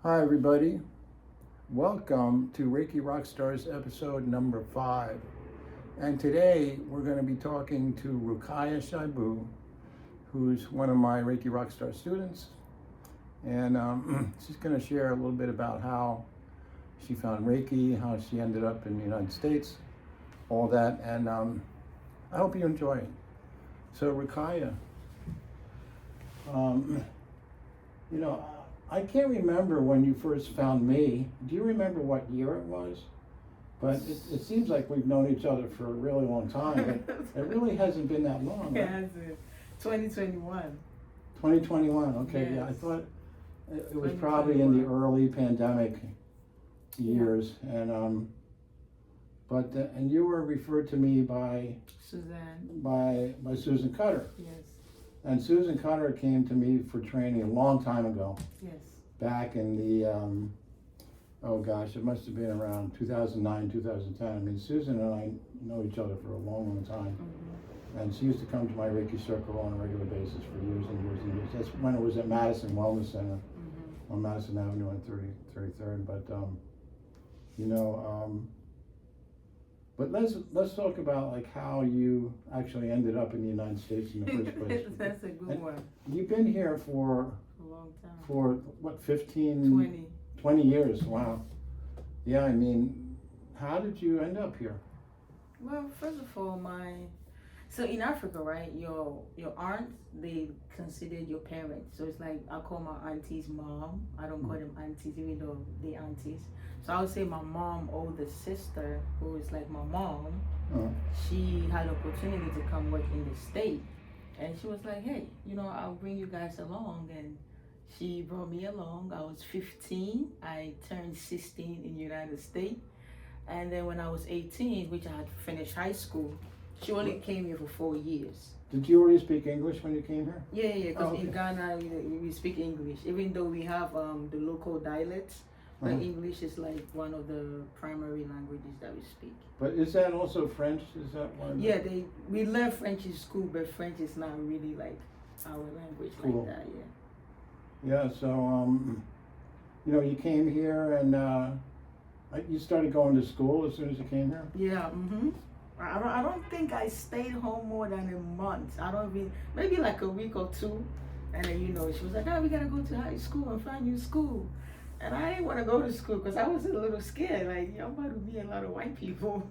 Hi everybody, welcome to Reiki Rockstars episode number 5. And today we're going to be talking to Rukaya Shaibu, who's one of my Reiki Rockstar students. And she's going to share a little bit about how she found Reiki, how she ended up in the United States, all that. And I hope you enjoy it. So Rukaya, I can't remember when you first found me. Do you remember what year it was? But it seems like we've known each other for a really long time, but it really hasn't been that long. It Right? hasn't. 2021. 2021, okay, Yes. yeah, I thought it was probably in the early pandemic years. And and you were referred to me by Suzanne. Susan Cutter. Yes. And Susan Cutter came to me for training a long time ago. Yes. Back in the, it must have been around 2009, 2010. I mean, Susan and I know each other for a long, long time. Mm-hmm. And she used to come to my Reiki circle on a regular basis for years and years and years. That's when it was at Madison Wellness Center on Madison Avenue and 33rd. But let's talk about like how you actually ended up in the United States in the first place. That's a good one. You've been here for A long time. for what, 20 years. Wow. Yeah, I mean, how did you end up here? Well, first of all, so in Africa, right, your aunts, they considered your parents. So it's like I call my aunties mom. I don't call them aunties even though they aunties. So I would say my mom older sister, who is like my mom, she had opportunity to come work in the state. And she was like, hey, I'll bring you guys along. And she brought me along. I was 15. I turned 16 in the United States. And then when I was 18, which I had finished high school, she only came here for 4 years. Did you already speak English when you came here? Yeah, because in Ghana, we speak English. Even though we have the local dialects, but English is like one of the primary languages that we speak. But is that also French? Is that one? Yeah, we learn French in school, but French is not really like our language like that, Yeah, so, you came here and you started going to school as soon as you came here? Yeah, I don't think I stayed home more than a month. Maybe like a week or two. And then, she was like, we gotta go to high school and find you school. And I didn't want to go to school because I was a little scared. Like, I'm about to be a lot of white people.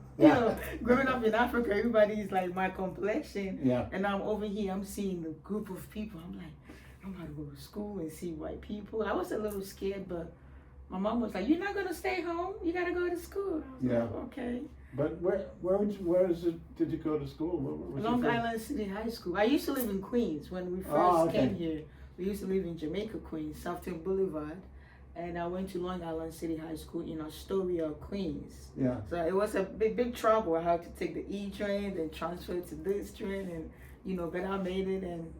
Growing up in Africa, everybody's like my complexion. Yeah. And I'm over here, I'm seeing a group of people. I'm like, I'm about to go to school and see white people. I was a little scared, but my mom was like, you're not going to stay home? You got to go to school. I was like, okay. But did you go to school? Long Island City High School. I used to live in Queens when we first came here. We used to live in Jamaica, Queens, Southton Boulevard. And I went to Long Island City High School in Astoria, Queens. Yeah. So it was a big trouble. I had to take the E train and transfer to this train and, but I made it and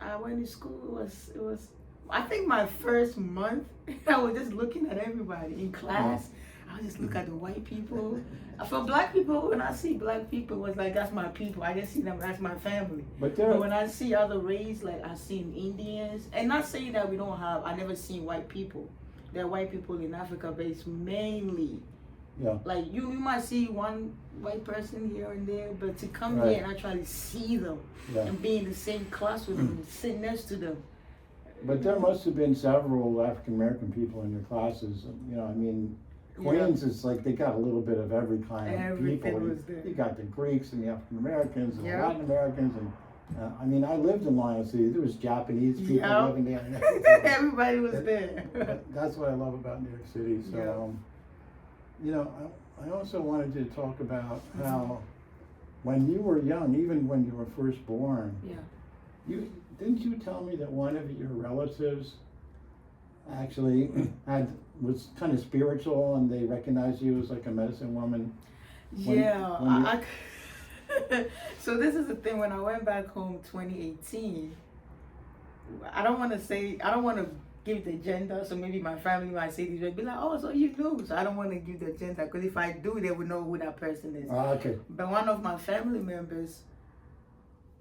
I went to school. It was, I think my first month, I was just looking at everybody in class. I just look at the white people. For black people, when I see black people, it's like, that's my people. I just see them, that's my family. But when I see other race, like I seen Indians, and not saying that I never seen white people. There are white people in Africa, but it's mainly, like you might see one white person here and there, but to come here and actually see them and be in the same class with them, sit next to them. But there must have been several African American people in your classes. Queens is like they got a little bit of every kind of people. Was there. You got the Greeks and the African Americans and the Latin Americans and I lived in Lion City. There was Japanese people living there. Everybody was there. That's what I love about New York City. So, I also wanted to talk about how when you were young, even when you were first born, didn't you tell me that one of your relatives actually was kind of spiritual and they recognized you as like a medicine woman? So this is the thing, when I went back home 2018, I don't want to give the gender, so maybe my family might say this, be like, oh, so you knew. So I don't want to give the gender, because if I do, they would know who that person is. Okay. But one of my family members,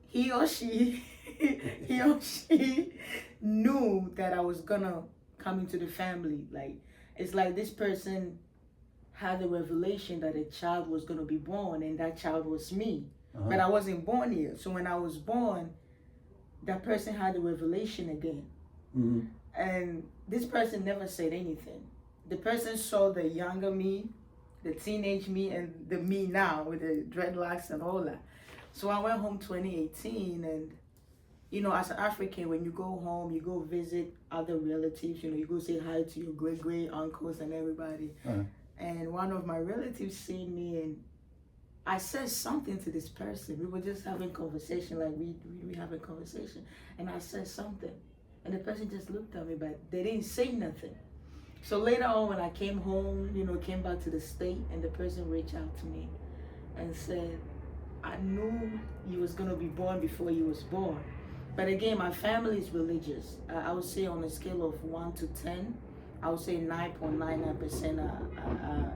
he or she knew that I was gonna coming to the family. Like, it's like this person had the revelation that a child was going to be born, and that child was me. But I wasn't born yet. So when I was born, that person had the revelation again. And this person never said anything. The person saw the younger me, the teenage me, and the me now with the dreadlocks and all that. So I went home 2018, and you know, as an African, when you go home, you go visit other relatives, you know, you go say hi to your great uncles and everybody. And one of my relatives seen me, and I said something to this person. We were just having conversation, like we having conversation, and I said something, and the person just looked at me, but they didn't say nothing. So later on, when I came home, you know, came back to the state, and the person reached out to me and said, I knew you was gonna be born before you was born. But again, my family is religious. I would say on a scale of 1 to 10, I would say 9.99%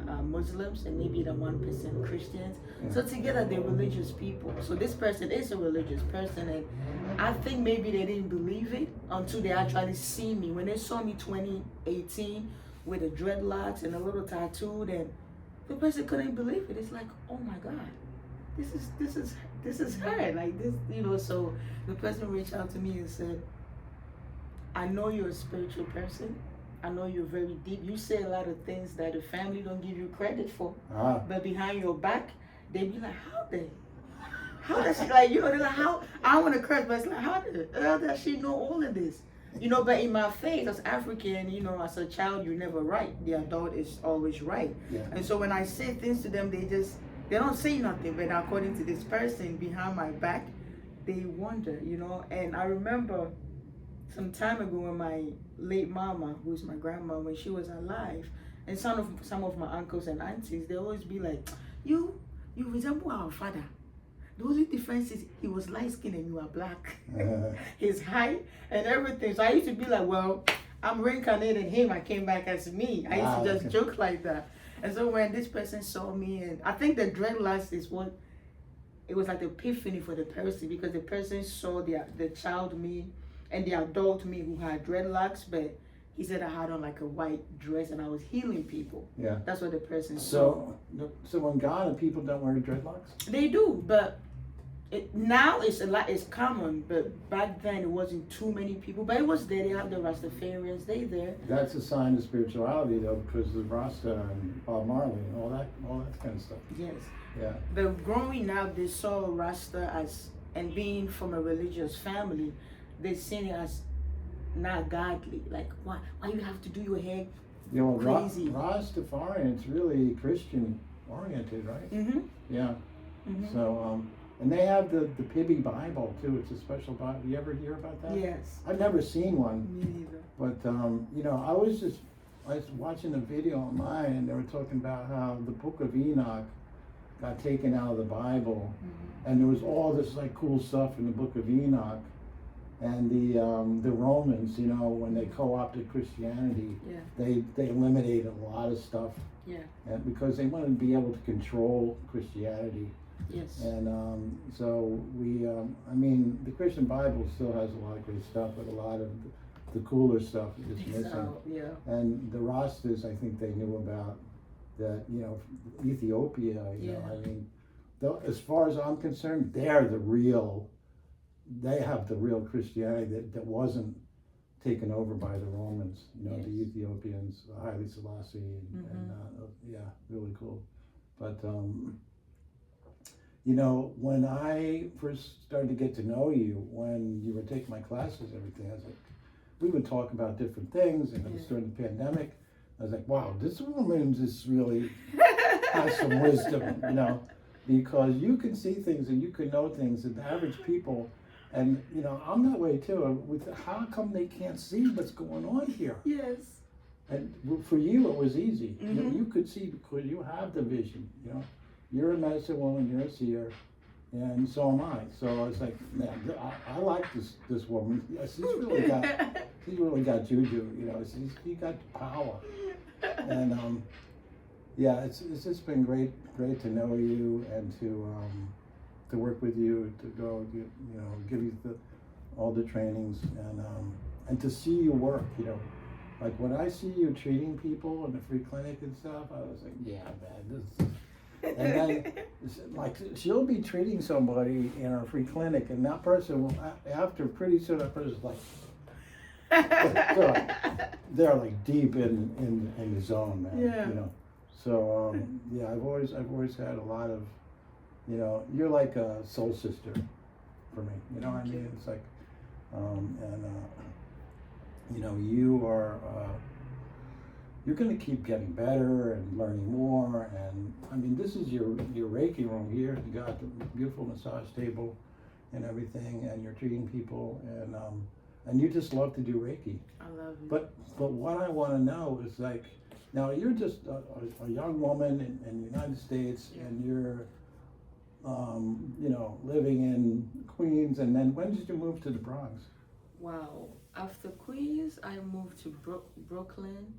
are Muslims, and maybe the 1% Christians. So together they're religious people. So this person is a religious person, and I think maybe they didn't believe it until they actually see me. When they saw me 2018 with the dreadlocks and a little tattoo, then the person couldn't believe it. It's like, oh my God, this is her. Like this, you know. So the person reached out to me and said, I know you're a spiritual person. I know you're very deep. You say a lot of things that the family don't give you credit for. But behind your back, they be like, how does she, like, you know, they're like, how, I don't want to curse, but it's like, how does she know all of this? You know, but in my faith, as African, you know, as a child, you're never right. The adult is always right. And so when I say things to them, they don't say nothing. But according to this person behind my back, they wonder, you know. And I remember some time ago when my late mama, who's my grandma, when she was alive, and some of my uncles and aunties, they always be like, you resemble our father. The only difference is he was light skinned and you are black. His height and everything. So I used to be like, well, I'm reincarnating him. I came back as me. I used to just joke like that. And so when this person saw me, and I think the dreadlocks is what, it was like the epiphany for the person, because the person saw the child me and the adult me who had dreadlocks, but he said I had on like a white dress and I was healing people. That's what the person saw. So in Ghana, people don't wear dreadlocks? They do, but now it's common, but back then it wasn't too many people. But it was there. They have the Rastafarians. They there. That's a sign of spirituality, though, because of Rasta and Bob Marley and all that kind of stuff. Yes. Yeah. But growing up, they saw Rasta as, and being from a religious family, they seen it as not godly. Like, why you have to do your hair crazy? Rastafarian, it's really Christian oriented, right? Yeah. So, and they have the Pibby Bible too. It's a special Bible. You ever hear about that? Yes. I've never seen one. Me neither. But you know, I was watching a video online, and they were talking about how the Book of Enoch got taken out of the Bible, and there was all this like cool stuff in the Book of Enoch. And the Romans, you know, when they co-opted Christianity, they eliminated a lot of stuff. And because they wanted to be able to control Christianity. Yes. And so I mean, the Christian Bible still has a lot of great stuff, but a lot of the cooler stuff is missing. And the Rastas, I think they knew about that, you know, Ethiopia, you know, I mean, as far as I'm concerned, they have the real Christianity that wasn't taken over by the Romans, you know, the Ethiopians, Haile Selassie, and really cool. But, you know, when I first started to get to know you, when you were taking my classes and everything, I was like, we would talk about different things, and it was during the pandemic. I was like, wow, this woman just really has some wisdom, you know, because you can see things and you can know things that the average people. And, you know, I'm that way too. How come they can't see what's going on here? Yes. And for you, it was easy. You could see because you have the vision, you know. You're a medicine woman, you're a seer, and so am I. So I was like, man, I like this woman. She's really got juju, you know. She got power. And, it's just been great to know you and to work with you, to go, you know, give you all the trainings and to see you work, you know. like when I see you treating people in the free clinic and stuff, I was like, yeah, man, this is. And then, like, she'll be treating somebody in our free clinic, and that person will, after pretty soon, that person's like, they're like deep in the zone, man. Yeah. You know. So yeah, I've always had a lot of, you know, you're like a soul sister for me. You know what I mean? It's like, you know, you are. You're going to keep getting better and learning more. And I mean, this is your Reiki room here. You got the beautiful massage table and everything, and you're treating people, and you just love to do Reiki. I love it. But what I want to know is, like, now you're just a young woman in the United States, and you're, you know, living in Queens. And then when did you move to the Bronx? Wow. After Queens, I moved to Brooklyn.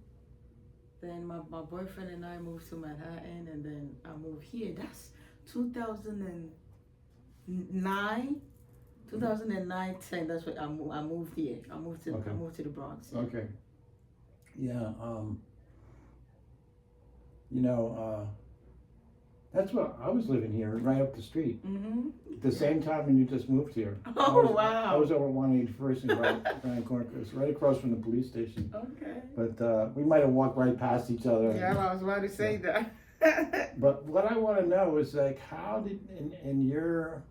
Then my boyfriend and I moved to Manhattan, and then I moved here. That's 2009, 10. That's when I moved here. I moved to the Bronx. Yeah. Okay. Yeah. You know, that's what I was living here, right up the street. Mm-hmm. At the same time when you just moved here. Oh, wow. I was over 181st in Grand Concourse, right across from the police station. Okay. But we might have walked right past each other. Yeah, I was about to say that. But what I want to know is, like, how did in your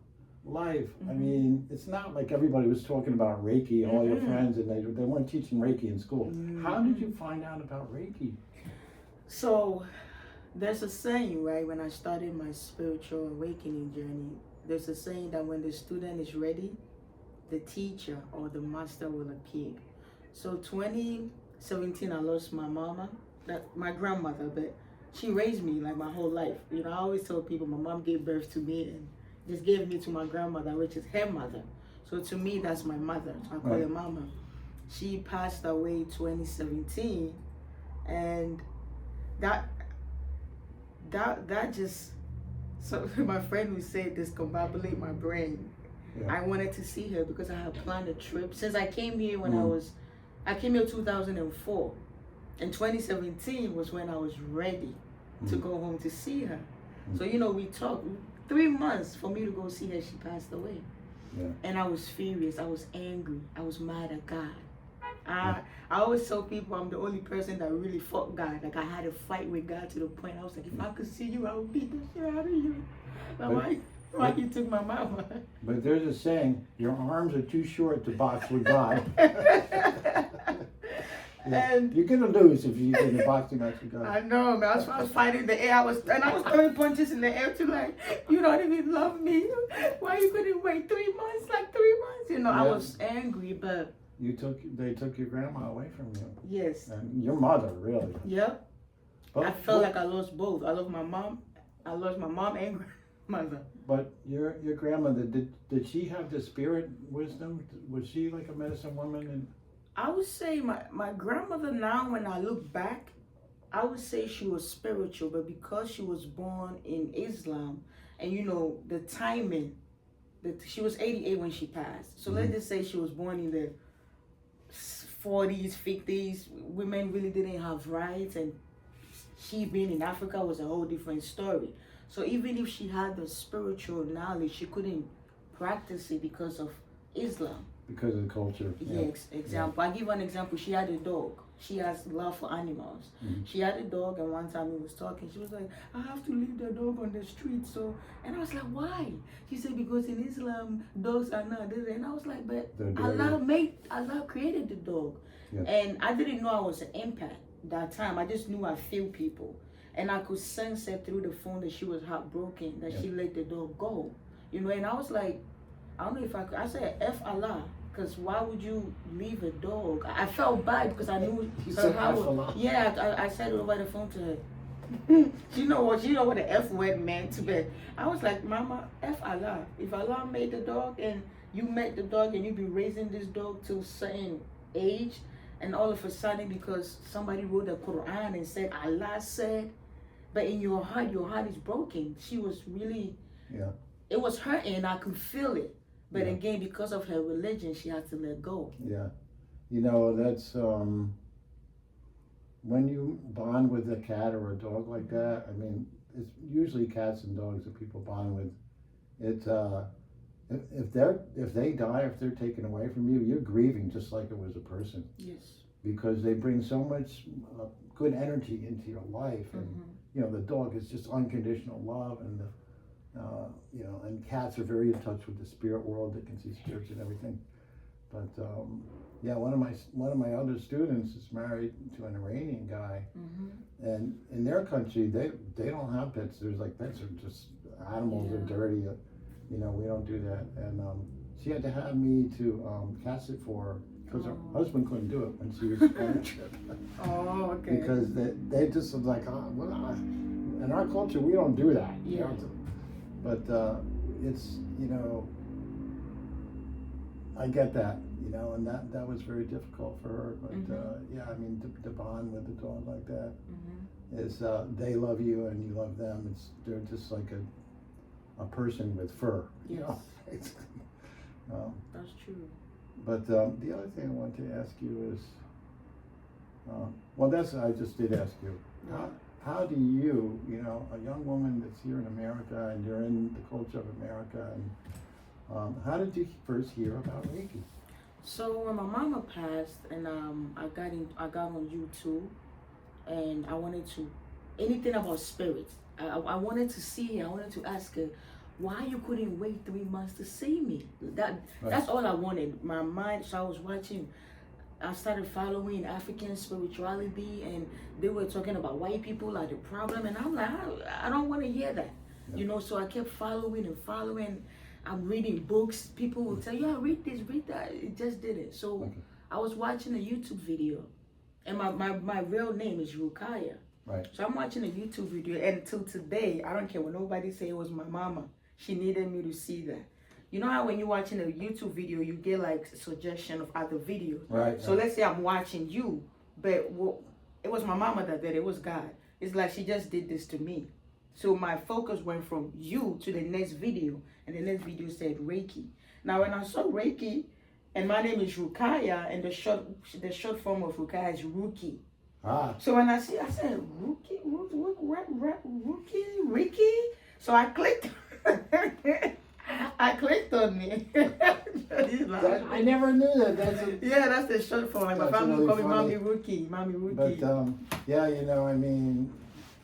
life, I mean, it's not like everybody was talking about Reiki, all your friends, and they weren't teaching Reiki in school. How did you find out about Reiki? So, there's a saying, right, when I started my spiritual awakening journey, there's a saying that when the student is ready, the teacher or the master will appear. So 2017, I lost my mama, my grandmother, but she raised me like my whole life. You know, I always tell people my mom gave birth to me and just gave me to my grandmother, which is her mother. So to me, that's my mother. So I call her mama. She passed away 2017, and that just, so my friend would say, discombobulate my brain. Yeah. I wanted to see her because I had planned a trip since I came here when I came here 2004, and 2017 was when I was ready to go home to see her. So, you know, we talked 3 months for me to go see her. She passed away. Yeah. And I was furious. I was angry. I was mad at God. I always tell people I'm the only person that really fought God. Like, I had a fight with God to the point I was like, if I could see you, I would beat the shit out of you. Like, why you took my mama? But there's a saying, your arms are too short to box with God. And you're gonna lose if you get in a boxing match with God. I know, man. I was fighting in the air. I was throwing punches in the air too. Like, you don't even love me. Why you couldn't wait 3 months? Like 3 months, you know. Yeah. I was angry, but they took your grandma away from you. Yes. And your mother, really. Yep. But I felt like I lost both. I lost my mom. I lost my mom and grandmother. But your grandmother, did she have the spirit wisdom? Was she like a medicine woman? And I would say my grandmother, now when I look back, I would say she was spiritual, but because she was born in Islam, and you know, the timing, she was 88 when she passed. So let's just say she was born in the 40s, 50s. Women really didn't have rights, and she being in Africa was a whole different story. So even if she had the spiritual knowledge, she couldn't practice it because of Islam. Because of the culture. Yes, example. I give one example. She had a dog. She has love for animals. She had a dog, and one time we was talking, she was like, I have to leave the dog on the street. So, and I was like, why? She said, because in Islam, dogs are not this. And I was like, but Allah created the dog. Yeah. And I didn't know I was an empath that time. I just knew I feel people. And I could sense it through the phone that she was heartbroken, that she let the dog go. You know, and I was like, I don't know if I said, F Allah. Because why would you leave a dog? I felt bad because I knew how. Yeah, I said it over the phone to her. She know what the F word meant. But I was like, Mama, F Allah. If Allah made the dog and you met the dog and you've been raising this dog to a certain age, and all of a sudden because somebody wrote the Quran and said Allah said, but in your heart is broken. She was really, it was hurting, and I could feel it. But again, because of her religion, she had to let go. Yeah. You know, that's, when you bond with a cat or a dog like that, I mean, it's usually cats and dogs that people bond with. It's if they die, if they're taken away from you, you're grieving just like it was a person. Yes. Because they bring so much good energy into your life, and you know, the dog is just unconditional love, and you know, and cats are very in touch with the spirit world. They can see spirits and everything. But yeah, one of my other students is married to an Iranian guy, and in their country they don't have pets. There's like, pets are just animals, are dirty. You know, we don't do that. And she had to have me to cast it for her because her husband couldn't do it when she was on a trip. Oh, okay. Because they just was like, in our culture we don't do that. Yeah. You know? But it's, you know, I get that, you know, and that was very difficult for her. But yeah, I mean, to bond with a dog like that is they love you and you love them. They're just like a person with fur. Yes. You know? That's true. But the other thing I wanted to ask you is, well, I just did ask you. How do you, you know, a young woman that's here in America and you're in the culture of America, and how did you first hear about Reiki? So when my mama passed, and I got on YouTube, and I wanted to, anything about spirits. I wanted to see her. I wanted to ask her why you couldn't wait 3 months to see me. That's all I wanted. My mind. So I was watching. I started following African spirituality, and they were talking about white people are the problem, and I'm like, I don't want to hear that, you know. So I kept following and following. I'm reading books. People will tell you, yeah, read this, read that. It just didn't. So I was watching a YouTube video, and my real name is Rukaya. Right. So I'm watching a YouTube video, and till today, I don't care what nobody say, it was my mama. She needed me to see that. You know how when you're watching a YouTube video, you get like suggestion of other videos. Right. So let's say I'm watching you, but it was my mama that did it. It was God. It's like she just did this to me. So my focus went from you to the next video, and the next video said Reiki. Now when I saw Reiki, and my name is Rukaya, and the short form of Rukaya is Ruki. So when I said Ruki, Reiki. So I clicked. I clicked on it. I never knew that. That's the short form. Like my family really call me funny. Mommy Rookie. But yeah, you know, I mean,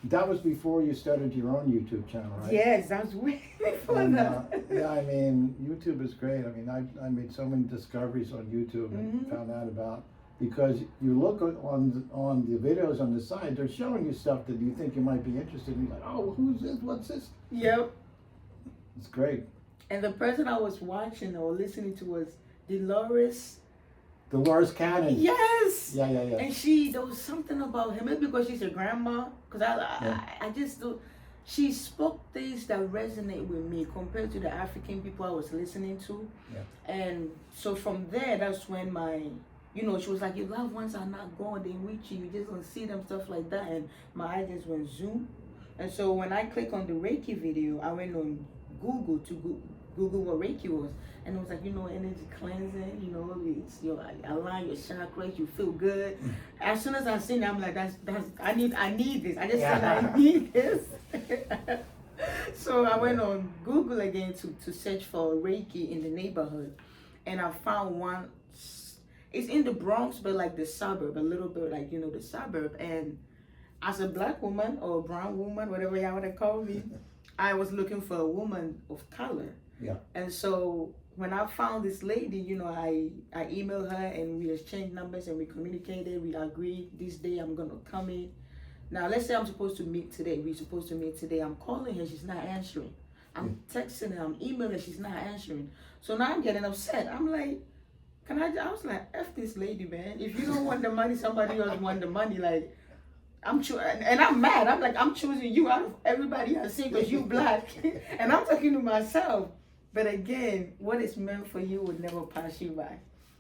that was before you started your own YouTube channel, right? Yes, that was way before that. Yeah, I mean, YouTube is great. I mean, I made so many discoveries on YouTube and found out about, because you look on the videos on the side, they're showing you stuff that you think you might be interested in. You're like, oh, who's this? What's this? Yep. It's great. And the person I was watching or listening to was Dolores Cannon. Yes. Yeah. And there was something about her, maybe because she's a grandma, because I just do. She spoke things that resonate with me compared to the African people I was listening to. Yeah. And so from there, that's when she was like, your loved ones are not gone, they reach you just don't see them, stuff like that. And my eyes just went zoom. And so when I clicked on the Reiki video, I went on Google to Google what Reiki was, and it was like, energy cleansing, it's align your chakras, you feel good. As soon as I seen it, I'm like, I need this. I just said I need this. So I went on Google again to search for Reiki in the neighborhood, and I found one. It's in the Bronx, but like the suburb, a little bit like the suburb. And as a black woman or a brown woman, whatever y'all want to call me, I was looking for a woman of color. Yeah. And so when I found this lady, I emailed her and we exchanged numbers and we communicated. We agreed this day I'm going to come in. Now, let's say I'm supposed to meet today. We're supposed to meet today. I'm calling her. She's not answering. I'm texting her. I'm emailing her. She's not answering. So now I'm getting upset. I'm like, I was like, F this lady, man. If you don't want the money, somebody else want the money. Like, and I'm mad. I'm like, I'm choosing you out of everybody I see because you black. And I'm talking to myself. But again, what is meant for you would never pass you by.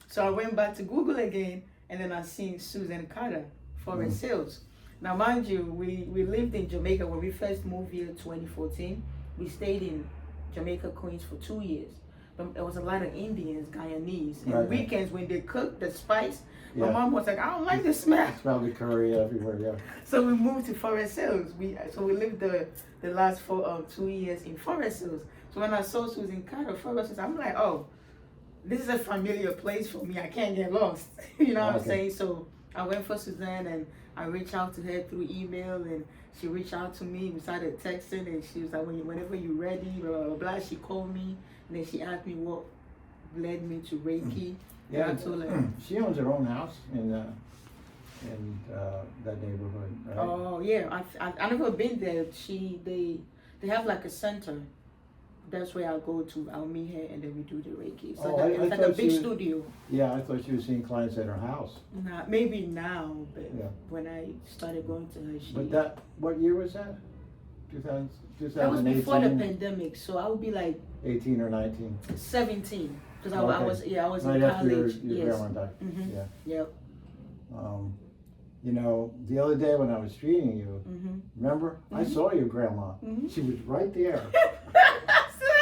So I went back to Google again, and then I seen Susan Carter, Foreign Sales. Now, mind you, we lived in Jamaica when we first moved here in 2014. We stayed in Jamaica, Queens for 2 years. there was a lot of Indians, Guyanese. And Right. weekends when they cook the spice, my Yeah. mom was like, I don't like the smell. Smell the curry everywhere, yeah. So we moved to Forest Hills. We lived the last 2 years in Forest Hills. So when I saw Susan Carter, Forest Hills, I'm like, oh, this is a familiar place for me. I can't get lost. You know what I'm saying? So I went for Suzanne and I reached out to her through email and she reached out to me. We started texting and she was like, whenever you're ready, blah, blah, blah, blah. She called me and then she asked me what led me to Reiki. Yeah, I told her. she owns her own house in that neighborhood, right? Oh yeah, I never been there. They have like a center. That's where I'll go to. I'll meet her and then we do the Reiki. It's like a big studio. Yeah, I thought she was seeing clients at her house. Nah, maybe now, but Yeah. when I started going to her, But what year was that? 2018? That was before the pandemic, so I would be like 18 or 19? 17, because I was right in after college. your grandma died. Mm-hmm. Yeah. Yep. You know, the other day when I was treating you, remember? I saw your grandma. She was right there.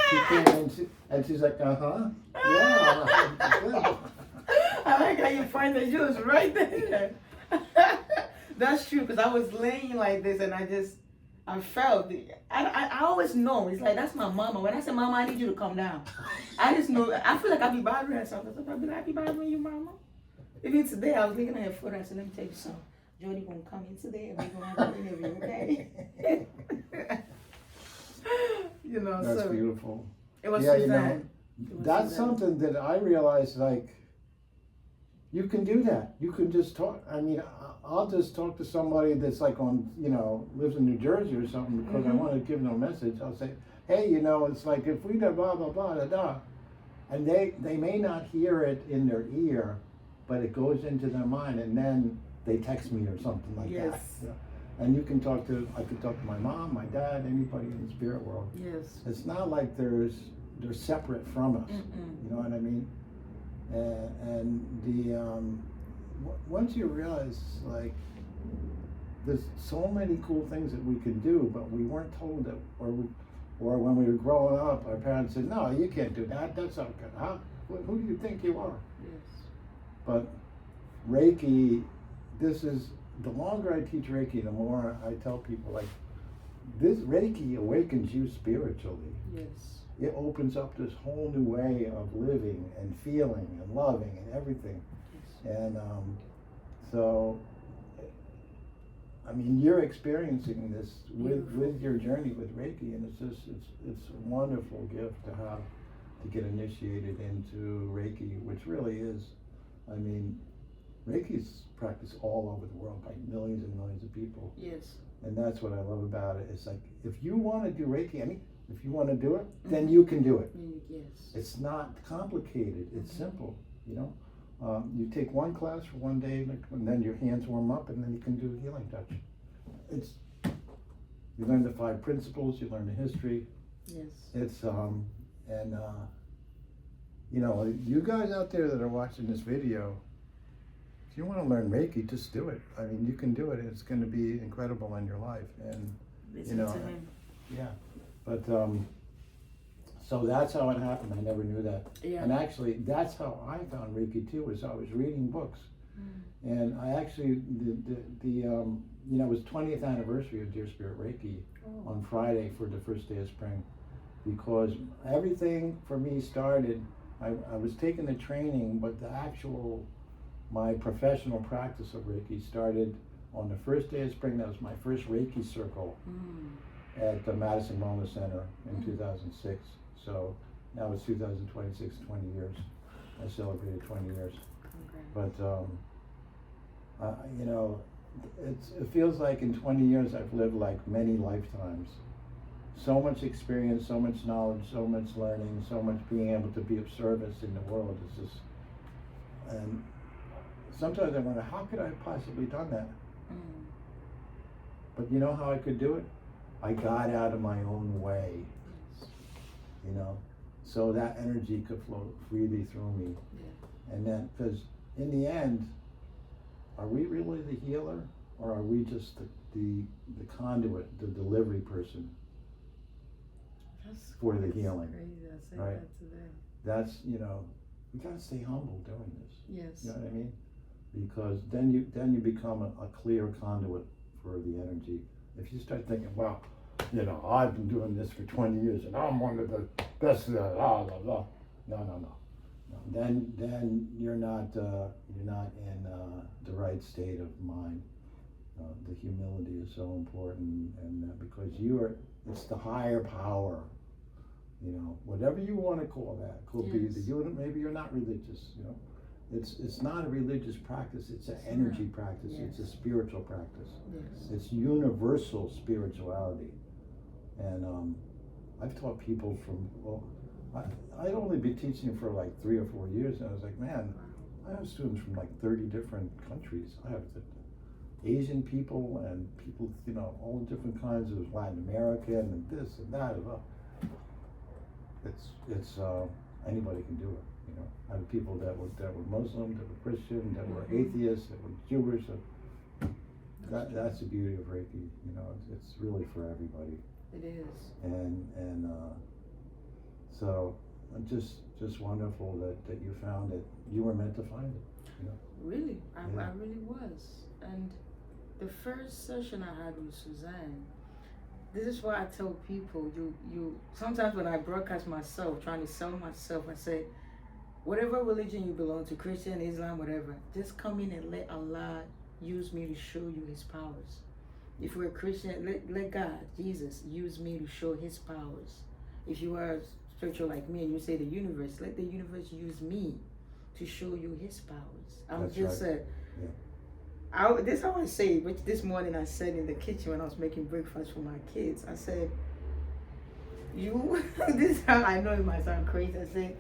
She came in and she's like, uh-huh. Yeah. I like how you find that she was right there. That's true, because I was laying like this and I felt it. I always know. It's like, that's my mama. When I say, Mama, I need you to come down. I just know. I feel like I be bothering her sometimes. I be like, I be bothering you, Mama. Even today, I was looking at her photo. I said, let me tell you something. Jody gonna come in today and we're gonna have an interview, okay? You know, That's so beautiful. it was Yeah, Suzanne. That's something that I realized, like, you can do that. You can just talk. I mean, I'll just talk to somebody that's like lives in New Jersey or something because I want to give them a message. I'll say, hey, it's like if we do blah, blah, blah, da, da. And they may not hear it in their ear, but it goes into their mind and then they text me or something like that. Yeah. And I could talk to my mom, my dad, anybody in the spirit world. Yes. It's not like they're separate from us. You know what I mean? And once you realize, like, there's so many cool things that we can do, but we weren't told that, or when we were growing up, our parents said, no, you can't do that. That's not good. Huh? Who do you think you are? Yes. But Reiki, the longer I teach Reiki, the more I tell people, like, this Reiki awakens you spiritually. Yes. It opens up this whole new way of living and feeling and loving and everything. Yes. And so, I mean, you're experiencing this with your journey with Reiki, and it's a wonderful gift to have, to get initiated into Reiki, which really is, I mean, Reiki's practiced all over the world by millions and millions of people. Yes. And that's what I love about it. It's like, if you want to do Reiki, if you want to do it, then you can do it. Yes. It's not complicated. It's simple, You take one class for one day, and then your hands warm up, and then you can do healing touch. You learn the 5 principles, you learn the history. Yes. It's, you guys out there that are watching this video, if you want to learn Reiki, just do it. I mean, you can do it. It's going to be incredible in your life. And, Listen to him. Yeah. But, so that's how it happened. I never knew that. Yeah. And actually, that's how I found Reiki too, was I was reading books. And I actually, it was 20th anniversary of Dear Spirit Reiki on Friday for the first day of spring, because everything for me started, I was taking the training, but my professional practice of Reiki started on the first day of spring. That was my first Reiki circle at the Madison Wellness Center in 2006. So now it's 2026, 20 years. I celebrated 20 years. Okay. But, it feels like in 20 years I've lived like many lifetimes. So much experience, so much knowledge, so much learning, so much being able to be of service in the world. It's just, and sometimes I wonder, how could I have possibly done that? But you know how I could do it? I got out of my own way, so that energy could flow freely through me. Yeah. And then, because in the end, are we really the healer, or are we just the conduit, the delivery person for the healing? Crazy. I said right? that today. that's, you got to stay humble doing this. Yes. You know what I mean? Because then you become a clear conduit for the energy. If you start thinking, well, I've been doing this for 20 years and I'm one of the best, blah, blah, blah. No. Then you're not in the right state of mind. The humility is so important, and because it's the higher power. Whatever you want to call that. Could be maybe you're not religious. It's not a religious practice. It's an energy practice. Yes. It's a spiritual practice. Yes. It's universal spirituality, and I've taught people I'd only been teaching for like 3 or 4 years, and I was like, man, I have students from like 30 different countries. I have Asian people and people, all different kinds of Latin American and this and that. It's anybody can do it. I have people that were Muslim, that were Christian, that were atheists, that were Jewish. That's the beauty of Reiki. It's really for everybody. It is. And so just wonderful that you found it. You were meant to find it. Really, I really was. And the first session I had with Suzanne, this is why I tell people, you sometimes when I broadcast myself, trying to sell myself, I say, whatever religion you belong to, Christian, Islam, whatever, just come in and let Allah use me to show you his powers. If you're a Christian, let God, Jesus, use me to show his powers. If you are spiritual like me and you say the universe, let the universe use me to show you his powers. I'm That's just right. this is how I say it, which this morning I said in the kitchen when I was making breakfast for my kids. I said, this is how I know it might sound crazy. I said,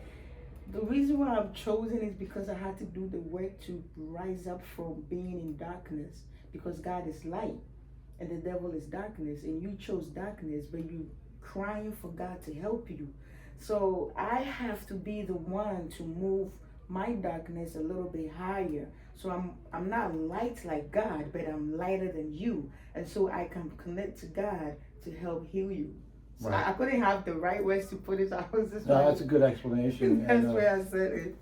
the reason why I'm chosen is because I had to do the work to rise up from being in darkness, because God is light and the devil is darkness, and you chose darkness, but you crying for God to help you. So I have to be the one to move my darkness a little bit higher. So I'm not light like God, but I'm lighter than you, and so I can connect to God to help heal you. So Right. I couldn't have the right words to put it. I was just No, that's a good explanation. that's where I said it.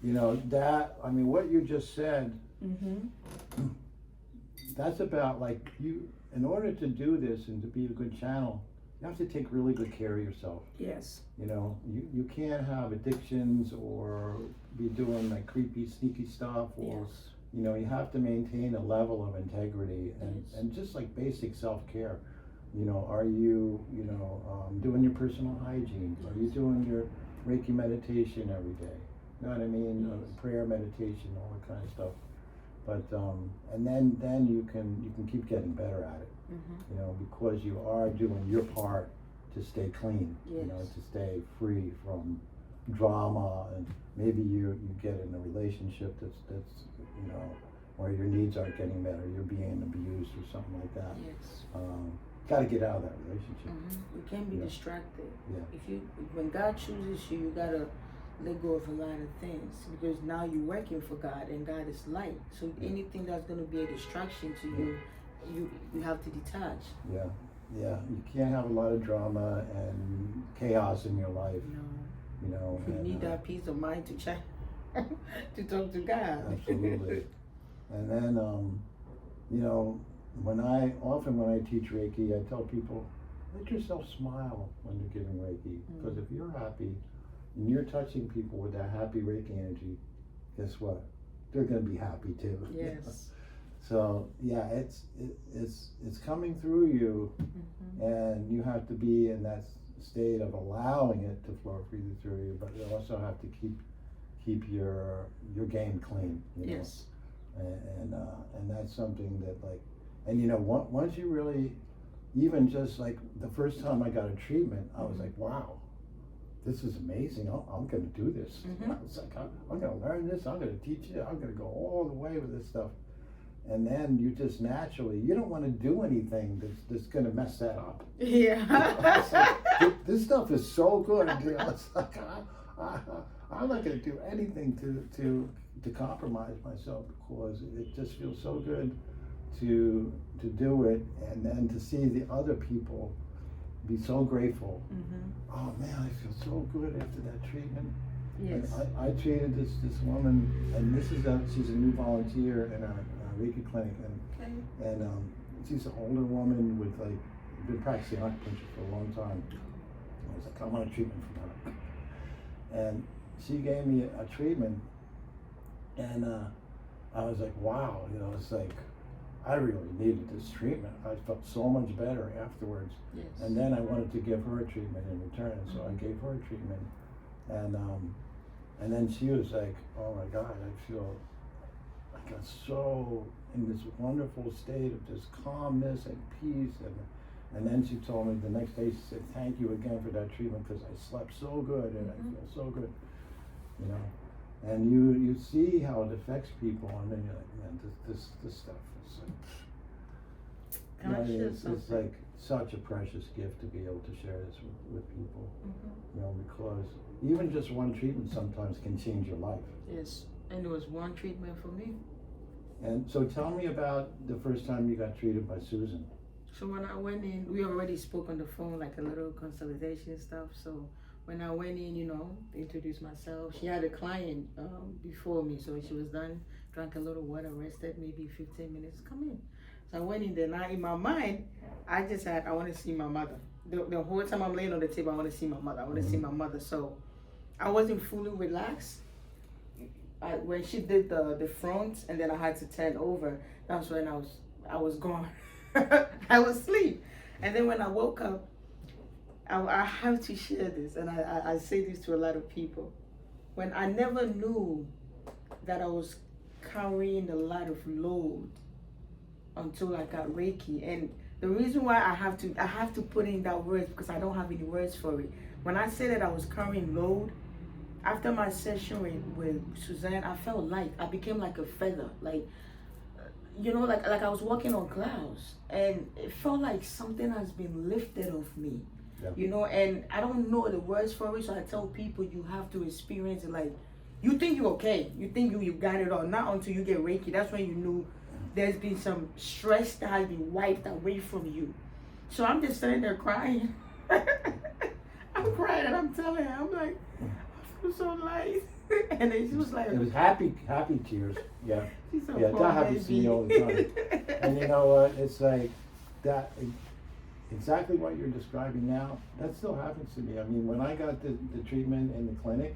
What you just said, Mm-hmm. that's about like in order to do this and to be a good channel, you have to take really good care of yourself. Yes. You can't have addictions or be doing like creepy, sneaky stuff, or Yes. you have to maintain a level of integrity and, Yes. and just like basic self-care. Are you, doing your personal hygiene? Are you doing your Reiki meditation every day? You know what I mean? Yes. Prayer meditation, all that kind of stuff. But and then you can keep getting better at it. Mm-hmm. Because you are doing your part to stay clean. Yes. To stay free from drama, and maybe you get in a relationship that's where your needs aren't getting met, or you're being abused or something like that. Yes. Got to get out of that relationship. Mm-hmm. You can't be distracted. Yeah. When God chooses you, you gotta let go of a lot of things, because now you're working for God and God is light. So anything that's gonna be a distraction to you, you have to detach. Yeah. You can't have a lot of drama and chaos in your life. No. You need that peace of mind to check, to talk to God. Absolutely. And then when I teach Reiki, I tell people, let yourself smile when you're giving Reiki, because if you're happy and you're touching people with that happy Reiki energy, guess what? They're going to be happy too. Yes. So it's coming through you, and you have to be in that state of allowing it to flow freely through you, but you also have to keep your game clean. Yes. And that's something that once you really, even just like the first time I got a treatment, I was like, wow, this is amazing. I'm going to do this. It's like, I'm going to learn this. I'm going to teach it. I'm going to go all the way with this stuff. And then you just naturally, you don't want to do anything that's going to mess that up. Yeah. Like, this stuff is so good. It's like, I'm not going to do anything to compromise myself, because it just feels so good to do it, and then to see the other people be so grateful. Oh man, I feel so good after that treatment. Yes. I treated this woman, and she's a new volunteer in our Reiki clinic, and she's an older woman with like been practicing acupuncture for a long time. I was like, I want a treatment from her, and she gave me a treatment, and I was like, wow, it's like I really needed this treatment. I felt so much better afterwards. Yes. And then I wanted to give her a treatment in return, so I gave her a treatment, and then she was like, oh my God, I feel like I'm so in this wonderful state of just calmness and peace. And then she told me the next day, she said, thank you again for that treatment because I slept so good and I feel so good, And you see how it affects people, and then you're like, man, this stuff is like, it's like such a precious gift to be able to share this with people, because even just one treatment sometimes can change your life. Yes, and it was one treatment for me. And so tell me about the first time you got treated by Susan. So when I went in, we already spoke on the phone, like a little consultation stuff. So when I went in, introduced myself. She had a client before me, so she was done, drank a little water, rested maybe 15 minutes, come in. So I went in there. Now in my mind, I just had, I want to see my mother. The whole time I'm laying on the table, I want to see my mother. I want to see my mother. So I wasn't fully relaxed. When she did the front, and then I had to turn over, that's when I was gone. I was asleep. And then when I woke up, I have to share this, and I say this to a lot of people. When I never knew that I was carrying a lot of load until I got Reiki. And the reason why I have to put in that words, because I don't have any words for it. When I say that I was carrying load, after my session with Suzanne, I felt light. I became like a feather, like I was walking on clouds, and it felt like something has been lifted off me. Yeah. And I don't know the words for it, so I tell people you have to experience it. Like, you think you're okay, you think you got it all, not until you get Reiki. That's when you knew there's been some stress that has been wiped away from you. So I'm just sitting there crying. I'm crying, and I'm telling her, I'm like, I feel so light. And then she was like, it was happy tears. Yeah. She's so that happens to me all the time. And you know what? It's like that. Exactly what you're describing now, that still happens to me. I mean, when I got the treatment in the clinic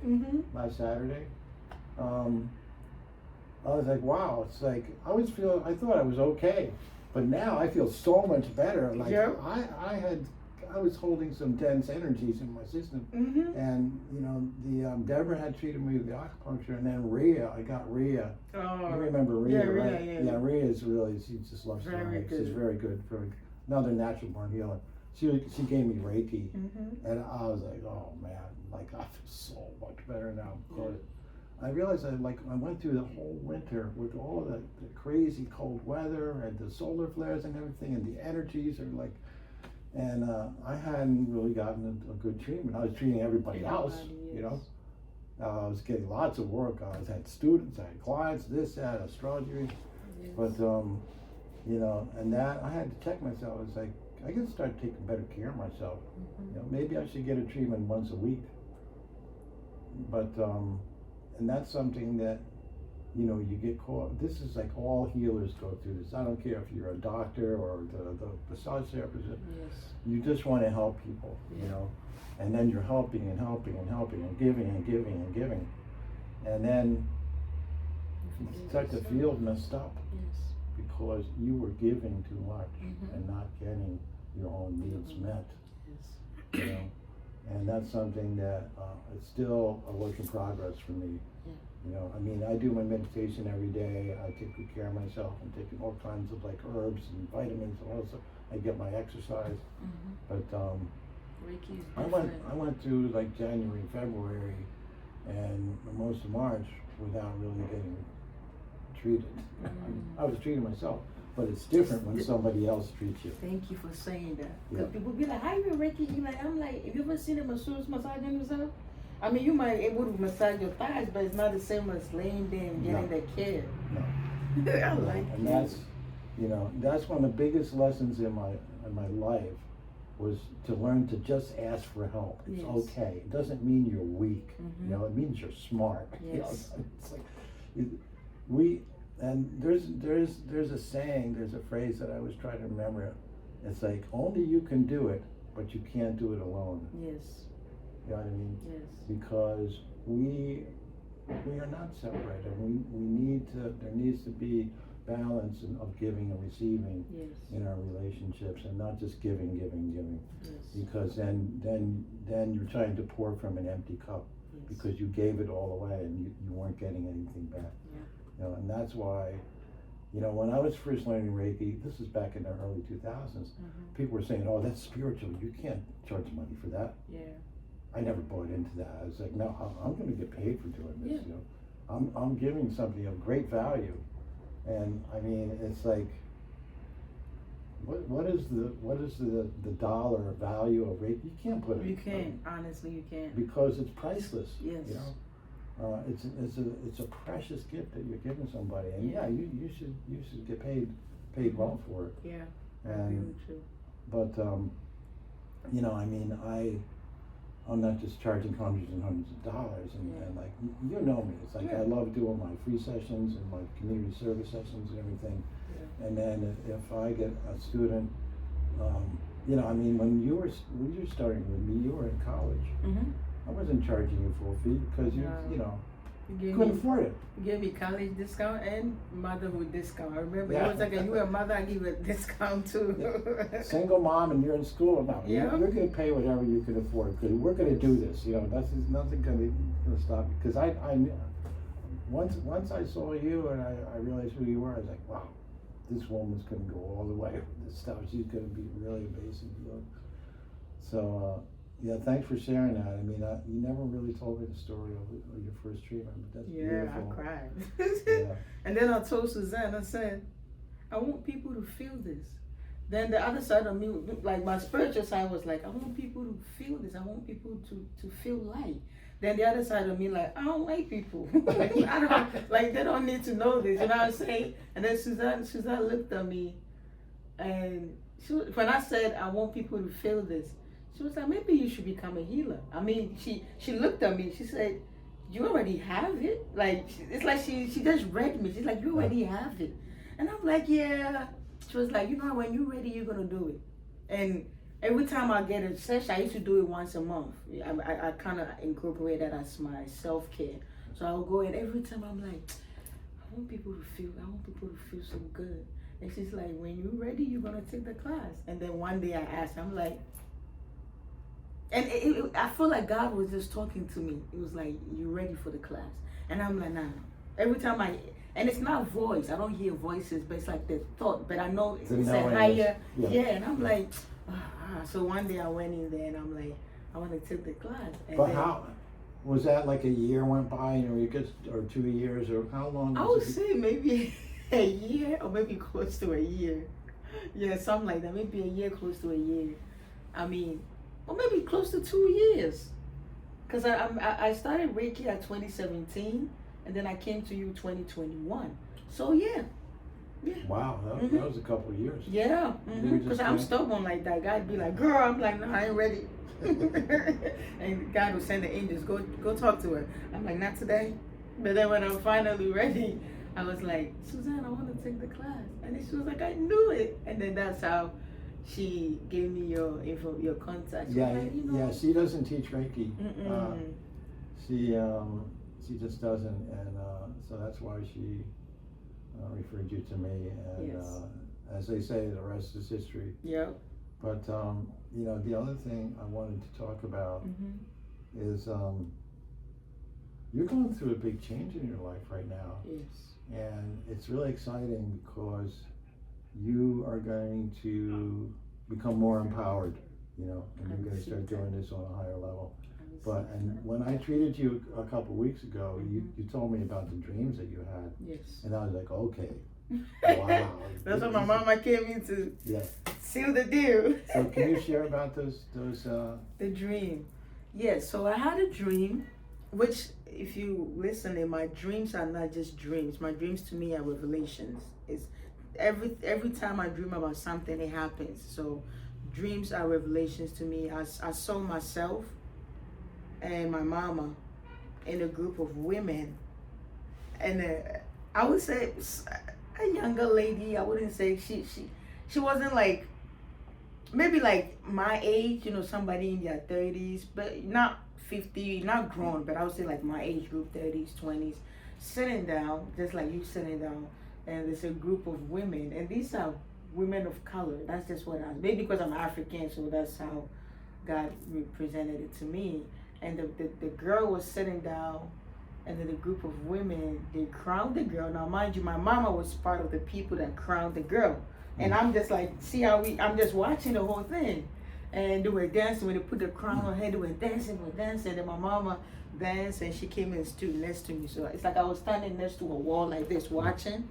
last Saturday, I was like, wow, it's like, I thought I was okay, but now I feel so much better. Like, yep. I was holding some dense energies in my system, and Deborah had treated me with the acupuncture, and then I got Rhea. Oh, you remember Rhea, right? Yeah, Rhea is really, she just loves to write. She's very good, another natural born healer. She gave me Reiki, and I was like, oh man, like I feel so much better now. Because I realized I went through the whole winter with all the crazy cold weather and the solar flares and everything, and the energies are like, and I hadn't really gotten a good treatment. I was treating everybody else, I was getting lots of work. I had students, I had clients, this, that, astrology, but and that I had to check myself. I was like, I can start taking better care of myself. Maybe I should get a treatment once a week. But and that's something that you get caught. This is like all healers go through this. I don't care if you're a doctor or the massage therapist. Yes. You just want to help people, and then you're helping and helping and helping and giving and giving and giving, and then you start to feel messed up. Yes. Because you were giving too much and not getting your own needs met. Yes. And that's something that it's still a work in progress for me. Yeah. I mean, I do my meditation every day. I take good care of myself. I'm taking all kinds of like herbs and vitamins. Also, I get my exercise. But Reiki is I went through like January, February, and most of March without really getting treated. I was treating myself, but it's different when somebody else treats you. Thank you for saying that. Because people be like, how you Reiki? I'm like, have you ever seen a masseuse massaging himself? I mean, you might be able to massage your thighs, but it's not the same as laying there and getting that care. No. I like and that's one of the biggest lessons in my life was to learn to just ask for help. It's okay. It doesn't mean you're weak. You know, it means you're smart. You know, it's like and there's a saying, there's a phrase that I was trying to remember. It's like, only you can do it, but you can't do it alone. Yes. You know what I mean? Yes. Because we are not separated. We need to. There needs to be balance of giving and receiving in our relationships, and not just giving. Yes. Because then you're trying to pour from an empty cup, because you gave it all away and you weren't getting anything back. You know, and that's why, you know, when I was first learning Reiki, this is back in the early 2000s, people were saying, "Oh, that's spiritual. You can't charge money for that." Yeah. I never bought into that. I was like, no, I'm going to get paid for doing this. You know, I'm giving something of great value, and I mean, it's like, what is the dollar value of Reiki? You can't put it. You can't. Honestly, you can't. Because it's priceless. Yes. You know, it's a precious gift that you're giving somebody, and you should get paid well for it. Yeah. And really true. But you know, I mean, I'm not just charging hundreds and hundreds of dollars, and like, you know me, it's like I love doing my free sessions and my community service sessions and everything. And then if I get a student, you know, I mean, when you were starting with me, you were in college. I wasn't charging you full fee because you know, you couldn't afford it. You gave me college discount and motherhood discount. I remember it was like, you were a mother, I give you a discount too. Single mom and you're in school now. You're going to pay whatever you can afford, because we're going to do this. You know, that's nothing going to stop you. Because I once I saw you and I realized who you were, I was like, wow, this woman's going to go all the way with this stuff. She's going to be really amazing. You know? So. Yeah, thanks for sharing that. I mean, you never really told me the story of your first treatment, but that's beautiful. I cried. And then I told Suzanne, I said, I want people to feel this. Then the other side of me, like my spiritual side, was like, I want people to feel this. I want people to feel light. Then the other side of me, like, I don't like people. Like, I don't, like, they don't need to know this. You know what I'm saying? And then Suzanne looked at me, and when I said, I want people to feel this, she was like, maybe you should become a healer. I mean, she looked at me. She said, you already have it. Like, it's like she just read me. She's like, you already have it. And I'm like, yeah. She was like, you know, when you're ready, you're going to do it. And every time I get a session, I used to do it once a month. I kind of incorporate that as my self-care. So I'll go, and every time I'm like, I want people to feel so good. And she's like, when you're ready, you're going to take the class. And then one day I asked, I'm like, and I feel like God was just talking to me. It was like, you ready for the class? And I'm like, nah. Every time and it's not voice. I don't hear voices, but it's like the thought. But I know it's a higher. And I'm like, So one day I went in there and I'm like, I want to take the class. And but how was that? Like a year went by, or 2 years, or how long? I would say maybe a year, or maybe close to a year. Yeah, something like that. Maybe a year, close to a year. I mean. Or maybe close to 2 years, because I started Reiki at 2017, and then I came to you 2021. So yeah. Wow, that was a couple of years. Yeah, because I'm stubborn like that. God be like, girl, I'm like, no, I ain't ready. And God will send the angels, go talk to her. I'm like, not today. But then when I'm finally ready, I was like, Suzanne, I want to take the class, and then she was like, I knew it, and then that's how. She gave me your info, your contact. Yeah, she doesn't teach Reiki. She just doesn't, and so that's why she referred you to me. And as they say, the rest is history. Yeah. But you know, the other thing I wanted to talk about is you're going through a big change in your life right now. Yes. And it's really exciting because you are going to become more empowered, you know, and you're going to start doing this on a higher level. And when I treated you a couple of weeks ago, you told me about the dreams that you had. Yes. And I was like, okay, wow. That's what my mama came in to seal the deal. So can you share about those? The dream. Yes. So I had a dream, which if you listen, my dreams are not just dreams. My dreams to me are revelations. It's every time I dream about something, it happens. So dreams are revelations to me. I saw myself and my mama in a group of women, and I would say a younger lady. I wouldn't say she wasn't like, maybe like my age, somebody in their 30s, but not 50, not grown, but I would say like my age group, 30s, 20s, sitting down, just like you sitting down, and there's a group of women, and these are women of color. That's just what maybe because I'm African, so that's how God presented it to me. And the girl was sitting down, and then the group of women, they crowned the girl. Now, mind you, my mama was part of the people that crowned the girl. And I'm just like, I'm just watching the whole thing. And they were dancing. When they put the crown on her head, they were dancing. And my mama danced, and she came and stood next to me. So it's like I was standing next to a wall like this, watching.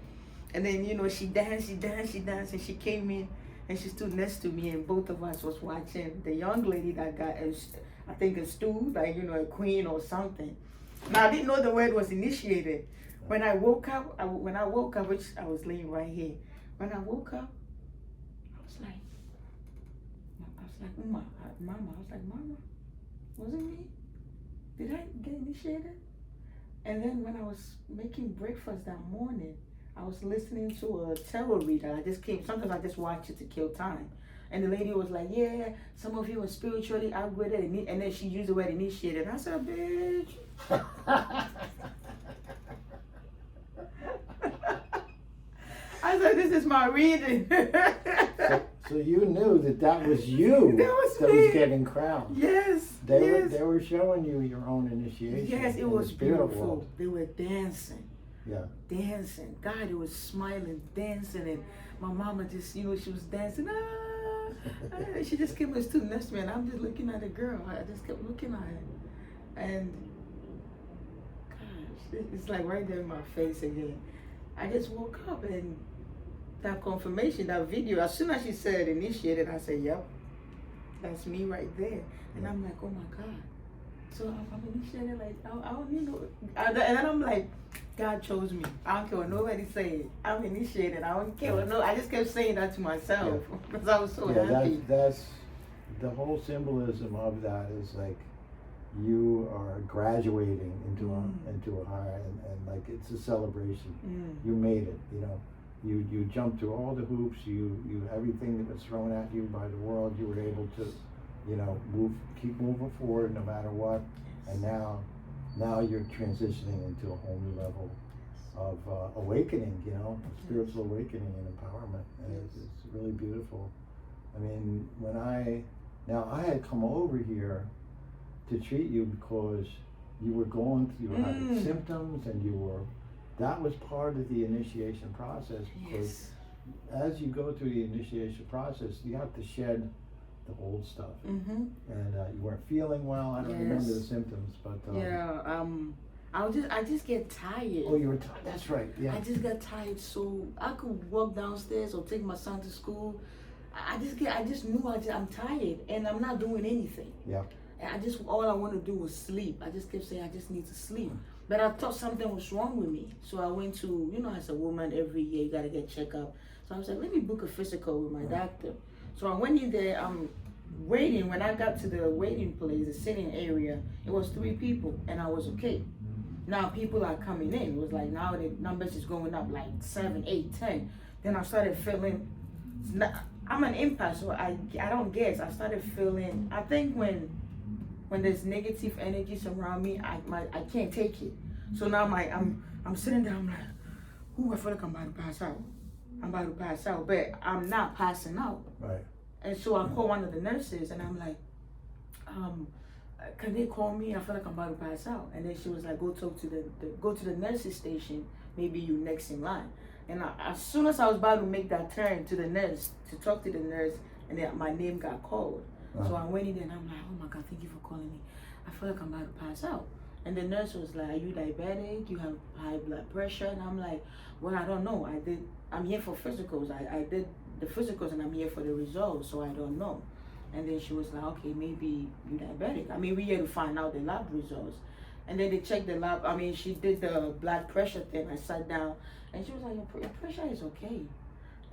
And then, she danced, and she came in, and she stood next to me, and both of us was watching the young lady that got, I think, a stool, like, a queen or something. Now, I didn't know the word was initiated. When I woke up, which I was laying right here, when I woke up, I was like, Mama, was it me? Did I get initiated? And then when I was making breakfast that morning, I was listening to a tarot reader. Sometimes I just watch it to kill time. And the lady was like, yeah, some of you are spiritually upgraded. And then she used the word initiated. I said, bitch. I said, this is my reading. So you knew that was you that was getting crowned. Yes. They were showing you your own initiation. Yes, it was beautiful. They were dancing. Yeah. Dancing. God, it was smiling, dancing. And my mama just, she was dancing. She just came and stood next to me, and I'm just looking at the girl. I just kept looking at her. And gosh, it's like right there in my face again. I just woke up, and that confirmation, that video, as soon as she said initiated, I said, yep, that's me right there. And I'm like, oh my God. So I'm initiated, like, I don't need no, and then I'm like, God chose me. I don't care what nobody say. I'm initiated. I don't care what I just kept saying that to myself because I was so happy. That's the whole symbolism of that is like you are graduating into a higher, and like it's a celebration. You made it. You jumped through all the hoops. You everything that was thrown at you by the world. You were able to, keep moving forward no matter what. And now you're transitioning into a whole new level of awakening, spiritual awakening and empowerment. And it's really beautiful. I mean, I had come over here to treat you because you were having symptoms, and that was part of the initiation process, because as you go through the initiation process, you have to shed the old stuff. And you weren't feeling well. I don't remember the symptoms, but I just get tired. Oh, you were tired. That's right. Yeah. I just got tired, so I could walk downstairs or take my son to school. I just knew I'm tired, and I'm not doing anything. Yeah. And all I want to do was sleep. I just kept saying I just need to sleep. But I thought something was wrong with me. So I went to, as a woman, every year you got to get checked up. So I was like, let me book a physical with my doctor. So I went in there, I'm waiting. When I got to the waiting place, the sitting area, it was 3 people, and I was okay. Now people are coming in. It was like now the numbers is going up like 7, 8, 10. Then I started feeling, I'm an empath, so I don't guess. I started feeling, I think when there's negative energies around me, I can't take it. So now I'm sitting there, I'm like, I feel like I'm about to pass out. But I'm not passing out. Right. And so I call one of the nurses, and I'm like, can they call me? I feel like I'm about to pass out. And then she was like, go to the nurse's station. Maybe you next in line. And as soon as I was about to make that turn to the nurse, to talk to the nurse, and then my name got called. So I went in there, and I'm like, oh my God, thank you for calling me. I feel like I'm about to pass out. And the nurse was like, are you diabetic? You have high blood pressure? And I'm like, well, I don't know. I'm here for physicals. I did the physicals, and I'm here for the results, so I don't know. And then she was like, okay, maybe you're diabetic. I mean, we're here to find out the lab results. And then they checked the lab. I mean, she did the blood pressure thing. I sat down, and she was like, your pressure is okay.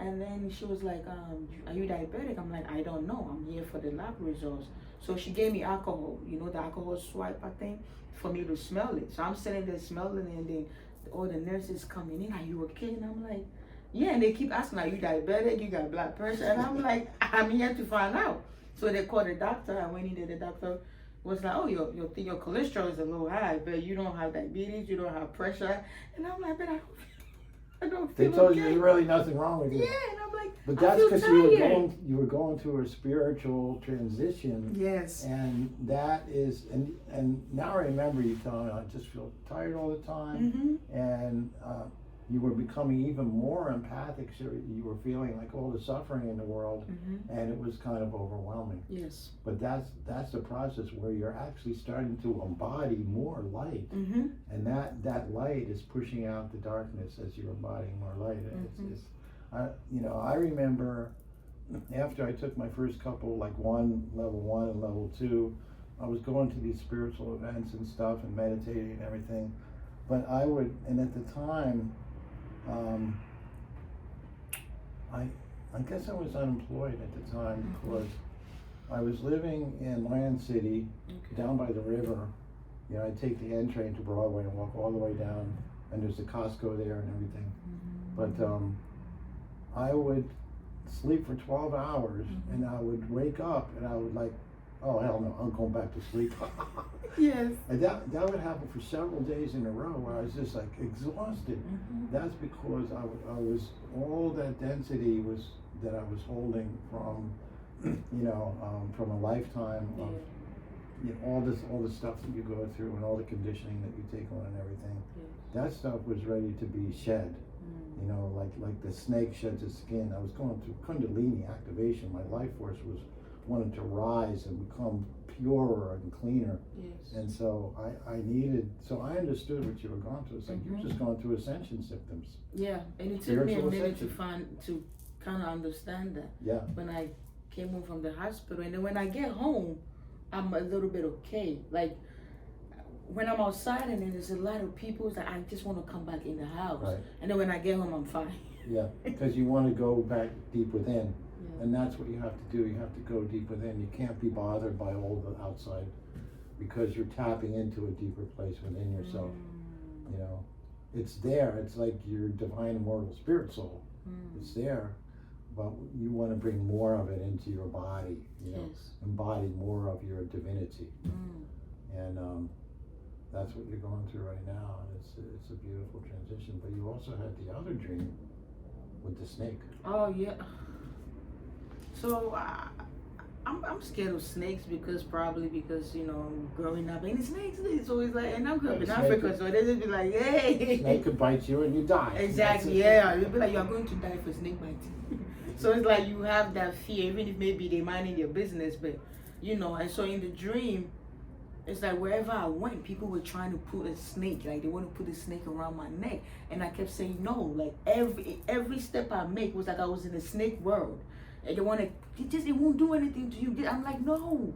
And then she was like, are you diabetic? I'm like, I don't know. I'm here for the lab results. So she gave me alcohol, you know, the alcohol swipe, I think, for me to smell it. So I'm sitting there smelling it, and then all the nurses coming in, are you okay? And I'm like, yeah. And they keep asking, are you diabetic? You got blood pressure? And I'm like, I'm here to find out. So they called the doctor. I went in there. The doctor was like, oh, your cholesterol is a little high, but you don't have diabetes, you don't have pressure. And I'm like, but I don't feel They told okay. you there's really nothing wrong with you. Yeah, and I'm like, but that's because you were going through a spiritual transition. Yes. And that is, and now I remember you telling me, I just feel tired all the time. Mm-hmm. And you were becoming even more empathic. So you were feeling like all the suffering in the world, Mm-hmm. and it was kind of overwhelming. Yes. But that's the process where you're actually starting to embody more light. Mm-hmm. And that light is pushing out the darkness as you're embodying more light. Mm-hmm. I remember after I took my first couple, like level 1 and level 2, I was going to these spiritual events and stuff and meditating and everything. But and at the time, I guess I was unemployed at the time because I was living in Land City, down by the river. You know, I'd take the N train to Broadway and walk all the way down, and there's a Costco there and everything. But I would sleep for 12 hours, and I would wake up, and I would like, oh hell no, I'm going back to sleep. Yes. And that would happen for several days in a row where I was just like exhausted. That's because I was, all that density was that I was holding from, from a lifetime of all the stuff that you go through and all the conditioning that you take on and everything. That stuff was ready to be shed. You know, like the snake sheds its skin. I was going through Kundalini activation. My life force wanted to rise and become purer and cleaner. Yes. And so I understood what you were going through. It's like you're just going through ascension symptoms. Yeah, and it took me a minute to kind of understand that. Yeah. When I came home from the hospital, and then when I get home, I'm a little bit okay. Like when I'm outside and then there's a lot of people, it's like I just want to come back in the house. Right. And then when I get home, I'm fine. Yeah, because you want to go back deep within. And that's what you have to do. You have to go deep within. You can't be bothered by all the outside because you're tapping into a deeper place within yourself. You know, it's there. It's like your divine immortal spirit soul. It's there, but you want to bring more of it into your body. You know, embody more of your divinity. And that's what you're going through right now. It's a beautiful transition. But you also had the other dream with the snake. Oh yeah. So I'm scared of snakes because growing up, and snakes, it's always like, and I'm from Africa, so they just be like, hey. Snake could bite you and you die. Exactly, yeah. They'll be like, you're going to die for snake bite. So it's like you have that fear, even if maybe they minding their business, but and so in the dream, it's like wherever I went, people were trying to put a snake, like they want to put a snake around my neck, and I kept saying no. Like every step I make was like I was in a snake world. And they it won't do anything to you. I'm like, no.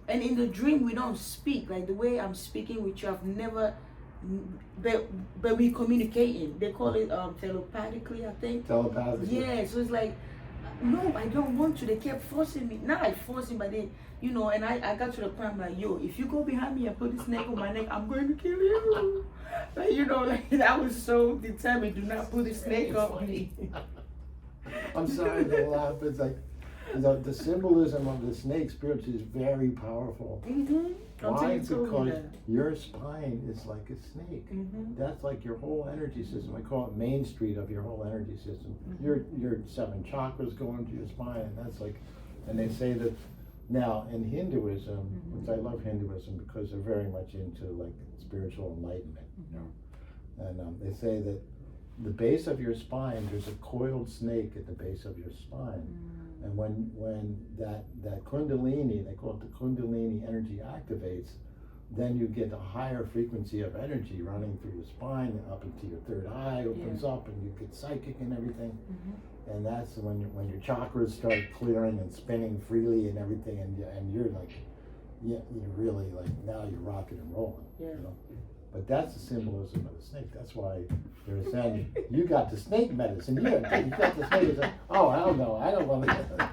And in the dream, we don't speak. Like the way I'm speaking with you, I've never, but we communicating. They call it telepathically, I think. Telepathically. Yeah, so it's like, no, I don't want to. They kept forcing me. Not like forcing, but they, and I got to the point, I'm like, yo, if you go behind me and put this snake on my neck, I'm going to kill you. Like, I was so determined, do not put this snake on me. I'm sorry to laugh, but it's like the symbolism of the snake spirit is very powerful. Why? Because your spine is like a snake. That's like your whole energy system. I call it Main Street of your whole energy system. Your 7 chakras go into your spine, and that's like, and they say that now in Hinduism, which I love Hinduism because they're very much into like spiritual enlightenment, and they say that the base of your spine, there's a coiled snake at the base of your spine. And when that Kundalini, they call it the Kundalini energy activates, then you get a higher frequency of energy running through your spine up into your third eye, opens up, and you get psychic and everything. And that's when your chakras start clearing and spinning freely and everything, and you're like, you're really like, now you're rocking and rolling. But that's the symbolism of the snake. That's why they're saying, you got the snake medicine. You got the snake medicine. Oh, hell no, I don't want to.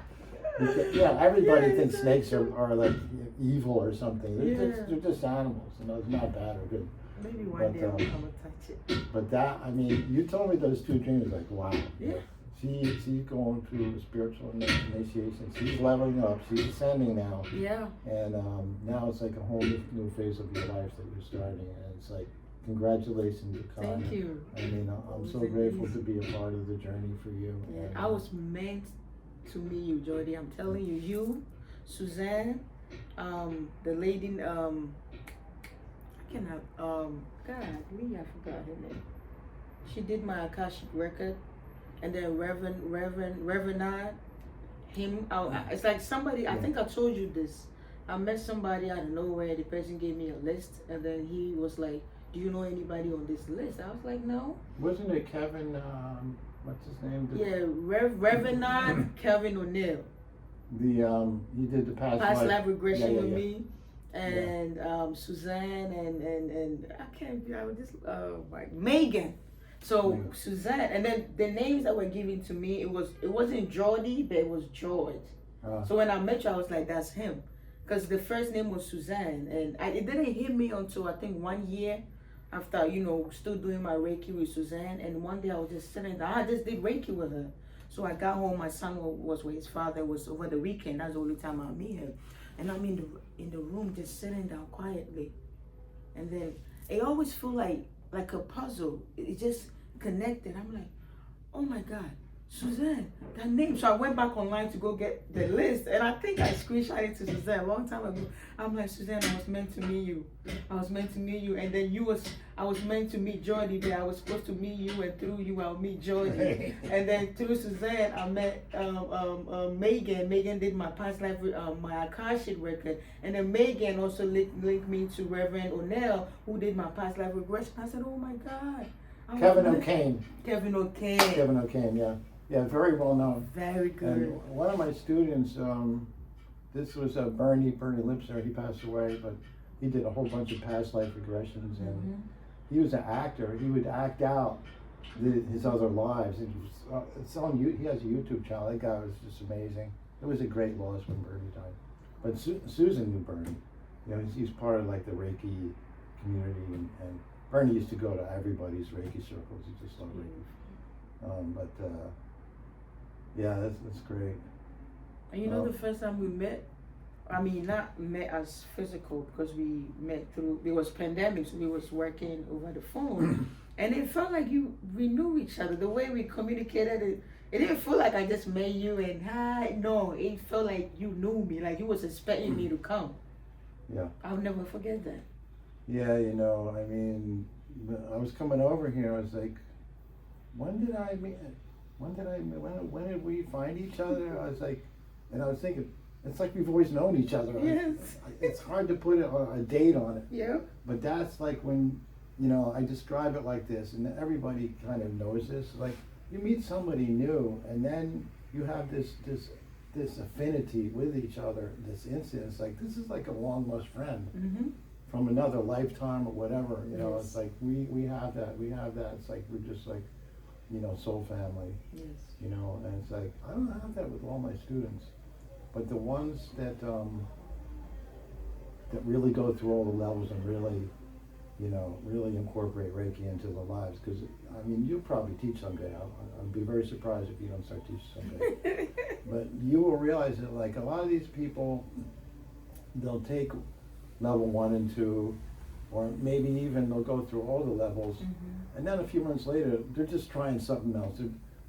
Yeah, everybody thinks snakes are like evil or something. They're just animals, it's not bad or good. Maybe one day I'll come and touch it. But that, I mean, you told me those two dreams, like, wow. Yeah. She's going through a spiritual initiation. She's leveling up. She's ascending now. Yeah. And now it's like a whole new phase of your life that you're starting. And it's like, congratulations, Rukaya. Thank you. I mean, I'm so grateful to be a part of the journey for you. Yeah, and, I was meant to meet you, Jody. I'm telling you, Suzanne, the lady, I cannot, God, me, I forgot her name. She did my Akashic record, and then Reverend, him. It's like somebody. I think I told you this. I met somebody out of nowhere. The person gave me a list, and then he was like, "Do you know anybody on this list?" I was like, "No." Wasn't it Kevin? What's his name? Yeah, Reverend Kevin O'Neill. He did the past life regression with yeah. me, and Suzanne and I was just like Megan. So Suzanne, and then the names that were given to me, it wasn't Jordy, but it was George. So when I met you, I was like, that's him, because the first name was Suzanne, and it didn't hit me until I think 1 year after still doing my Reiki with Suzanne, and one day I was just sitting there. I just did Reiki with her. So I got home, my son was with his father, was over the weekend. That's the only time I meet him. And I'm in the room just sitting down quietly. And then it always feel like a puzzle. It just connected. I'm like, oh my God, Suzanne, that name. So I went back online to go get the list, and I think I screenshot it to Suzanne a long time ago. I'm like, Suzanne, I was meant to meet you. And then I was meant to meet Jordy, but I was supposed to meet you, and through you I'll meet Jordy. And then through Suzanne I met Megan. Megan did my past life, my Akashic record, and then Megan also linked me to Reverend O'Neill, who did my past life regression. I said, oh my God. Kevin O'Kane. Kevin O'Kane, yeah. Yeah, very well known. Very good. And one of my students, this was Bernie Lipser. He passed away, but he did a whole bunch of past life regressions, and he was an actor. He would act out his other lives. It's on he has a YouTube channel. That guy was just amazing. It was a great loss when Bernie died. But Susan knew Bernie. He's part of like the Reiki community, and Bernie used to go to everybody's Reiki circles. He just loved Reiki. Yeah, that's great. And the first time we met, I mean, not met as physical, because we met through, it was pandemic, so we was working over the phone. And it felt like we knew each other. The way we communicated, it didn't feel like I just met you and hi. No, it felt like you knew me, like you was expecting me to come. Yeah. I'll never forget that. Yeah, I mean, I was coming over here, I was like, when did we find each other? I was like, and I was thinking, it's like we've always known each other. Yes. It's hard to put a date on it. Yeah. But that's like when, I describe it like this, and everybody kind of knows this. Like, you meet somebody new, and then you have this affinity with each other, this instant. It's like, this is like a long lost friend from another lifetime or whatever. Yes. It's like we have that. It's like we're just like, soul family. Yes. And it's like, I don't have that with all my students, but the ones that really go through all the levels and really, really incorporate Reiki into their lives, because I mean, you'll probably teach someday. I'd be very surprised if you don't start teaching someday. But you will realize that like a lot of these people, they'll take level 1 and 2, or maybe even they'll go through all the levels, and then a few months later, they're just trying something else.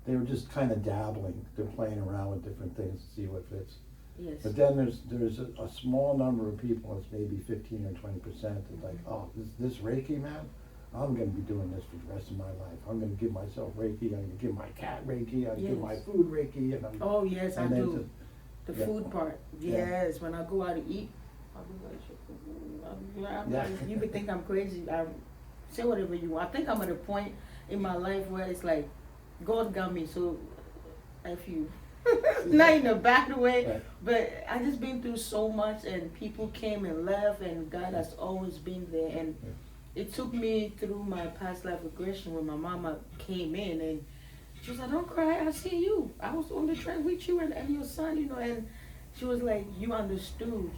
They were just kind of dabbling. They're playing around with different things to see what fits. Yes. But then there's a small number of people, it's maybe 15 or 20%, that's like, oh, this Reiki, man, I'm going to be doing this for the rest of my life. I'm going to give myself Reiki, I'm going to give my cat Reiki, I'm going to give my food Reiki. And oh, yes, I do. The yeah. food part. Yes, yeah. When I go out to eat, you would think I'm crazy. I say whatever you want. I think I'm at a point in my life where it's like, God got me, so F you. Not in a bad way, right. But I just been through so much, and people came and left, and God has always been there. And it took me through my past life regression when my mama came in and she was like, don't cry, I see you. I was on the train with you and your son, and she was like, you understood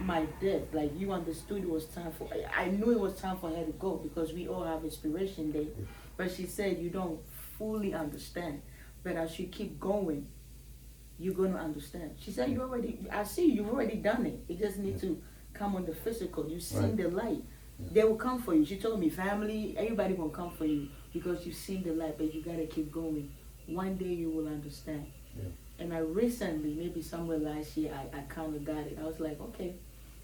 my death. Like, you understood it was time for, I knew it was time for her to go because we all have expiration date. But she said, you don't fully understand. But as you keep going, you're going to understand. She said, I see you've already done it. It just needs to come on the physical. You've seen the light. They will come for you. She told me, family, everybody will come for you because you've seen the light, but you got to keep going. One day you will understand. Yeah. And I recently, maybe somewhere last year, I kind of got it. I was like, okay,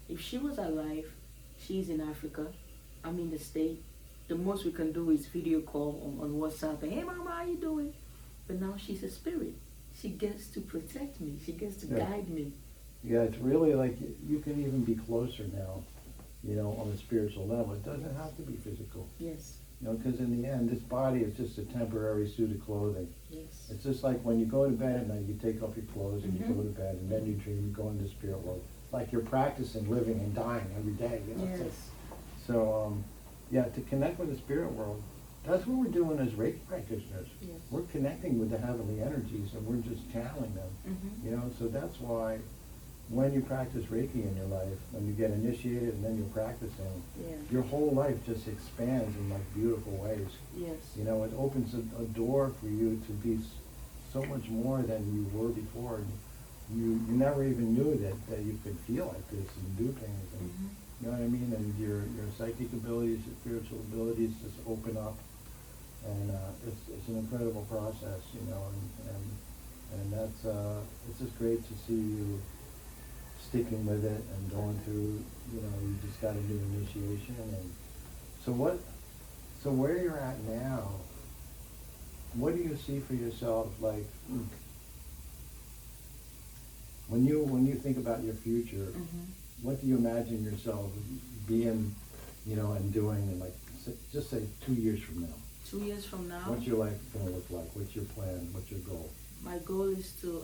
if she was alive, she's in Africa, I'm in the States, the most we can do is video call on WhatsApp and, hey, mama, how you doing? But now she's a spirit. She gets to protect me. She gets to guide me. Yeah, it's really like you can even be closer now, on a spiritual level. It doesn't have to be physical. Yes. Because in the end, this body is just a temporary suit of clothing. Yes. It's just like when you go to bed at night, you take off your clothes and you go to bed, and then you dream, you go into the spirit world. Like you're practicing living and dying every day. Yes. So, to connect with the spirit world, that's what we're doing as Reiki practitioners. Yes. We're connecting with the heavenly energies and we're just channeling them. So that's why when you practice Reiki in your life, when you get initiated and then you're practicing, your whole life just expands in like beautiful ways. Yes. It opens a door for you to be so much more than you were before. You never even knew that you could feel like this and do things. And, you know what I mean? And your psychic abilities, your spiritual abilities just open up. And it's an incredible process, and that's it's just great to see you sticking with it and going through. You just got to do initiation, and so where you're at now, what do you see for yourself? Like when you think about your future, what do you imagine yourself being, and doing, and like just say 2 years from now? 2 years from now. What's your life going to look like? What's your plan? What's your goal? My goal is to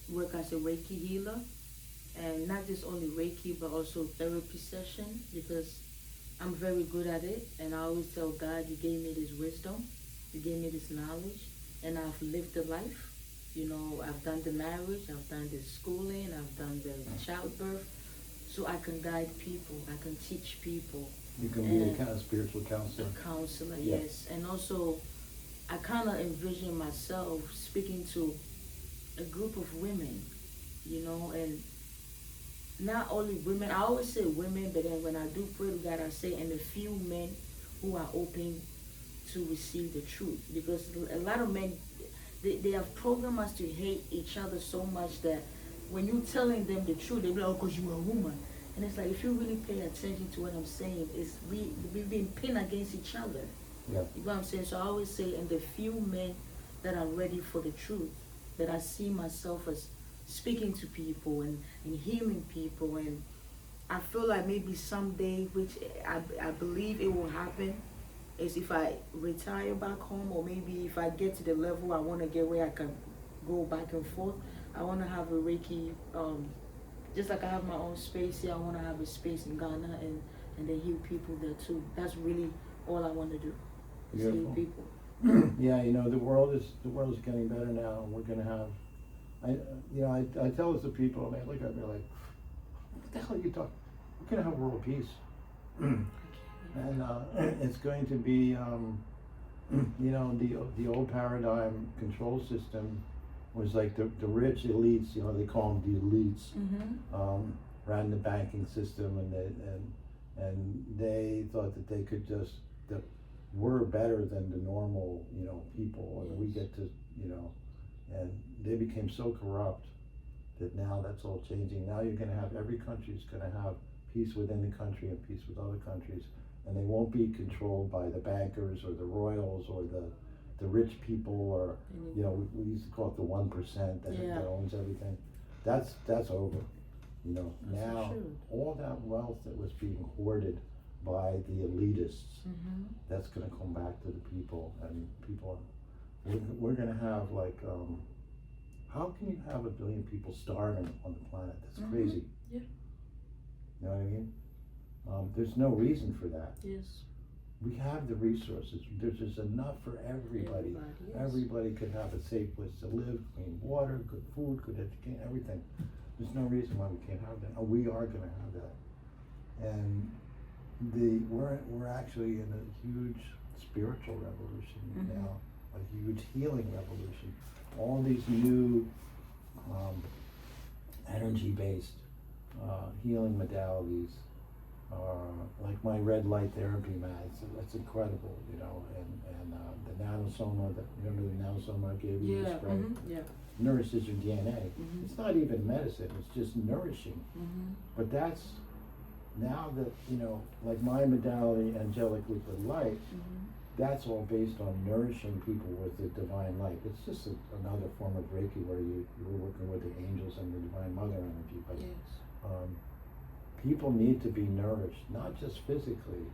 work as a Reiki healer, and not just only Reiki, but also therapy session, because I'm very good at it. And I always tell God, you gave me this wisdom, you gave me this knowledge, and I've lived the life. I've done the marriage, I've done the schooling, I've done the childbirth, so I can guide people, I can teach people. You can be a kind of spiritual counselor. A counselor, yes. And also, I kind of envision myself speaking to a group of women, and not only women. I always say women, but then when I do pray to God, I say, and a few men who are open to receive the truth. Because a lot of men, they have programmed us to hate each other so much that when you're telling them the truth, they're like, oh, because you're a woman. And it's like, if you really pay attention to what I'm saying, we've been pinned against each other. Yeah. You know what I'm saying? So I always say, and the few men that are ready for the truth, that I see myself as speaking to people and healing people. And I feel like maybe someday, which I believe it will happen, is if I retire back home, or maybe if I get to the level I want to get where I can go back and forth, I want to have a Reiki, just like I have my own space here, I want to have a space in Ghana and then heal people there too. That's really all I want to do, is heal people. Yeah, the world is getting better now, and we're going to have, I tell this to people, and they look at me like, what the hell are you talking? We're going to have world peace. And it's going to be, the old paradigm control system was like the rich elites, they call them the elites, ran the banking system, and they thought that they could just, that we're better than the normal, people, and we get to, and they became so corrupt that now that's all changing. Now you're going to have, every country's going to have peace within the country and peace with other countries, and they won't be controlled by the bankers or the royals or the rich people, or we used to call it the 1% that owns everything. That's over. Now all that wealth that was being hoarded by the elitists, that's going to come back to the people, and people. We're going to have like, how can you have 1 billion people starving on the planet? That's crazy. Yeah. You know what I mean? There's no reason for that. Yes. We have the resources. There's just enough for everybody. Yes. Everybody could have a safe place to live, clean water, good food, good education, everything. There's no reason why we can't have that. Oh, we are going to have that. And we're actually in a huge spiritual revolution now, a huge healing revolution. All these new energy-based healing modalities. Like my red light therapy mat, it's incredible, you know, and the nanosoma, remember the nanosoma I gave you? Yeah, spray? Nourishes your DNA. It's not even medicine, it's just nourishing. But that's, now that, you know, like my modality, angelic liquid light, that's all based on nourishing people with the divine light. It's just another form of Reiki where you're working with the angels and the divine mother energy. But people need to be nourished, not just physically.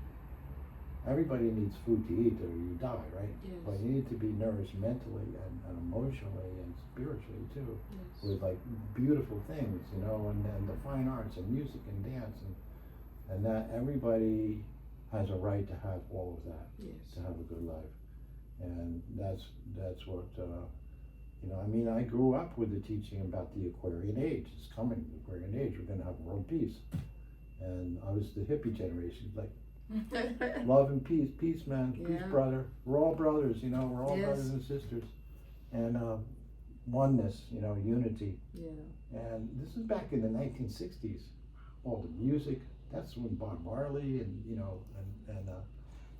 Everybody needs food to eat or you die, right? Yes. But you need to be nourished mentally and emotionally and spiritually too. Yes. With like beautiful things, you know, and the fine arts and music and dance and that everybody has a right to have all of that, to have a good life. And that's what, you know, I mean, I grew up with the teaching about the Aquarian age. It's coming, the Aquarian age, we're gonna have world peace. And I was the hippie generation, like, love and peace, peace, man, peace, brother. We're all brothers, you know, we're all brothers and sisters. And oneness, you know, unity. And this is back in the 1960s. All the music, that's when Bob Marley and, you know,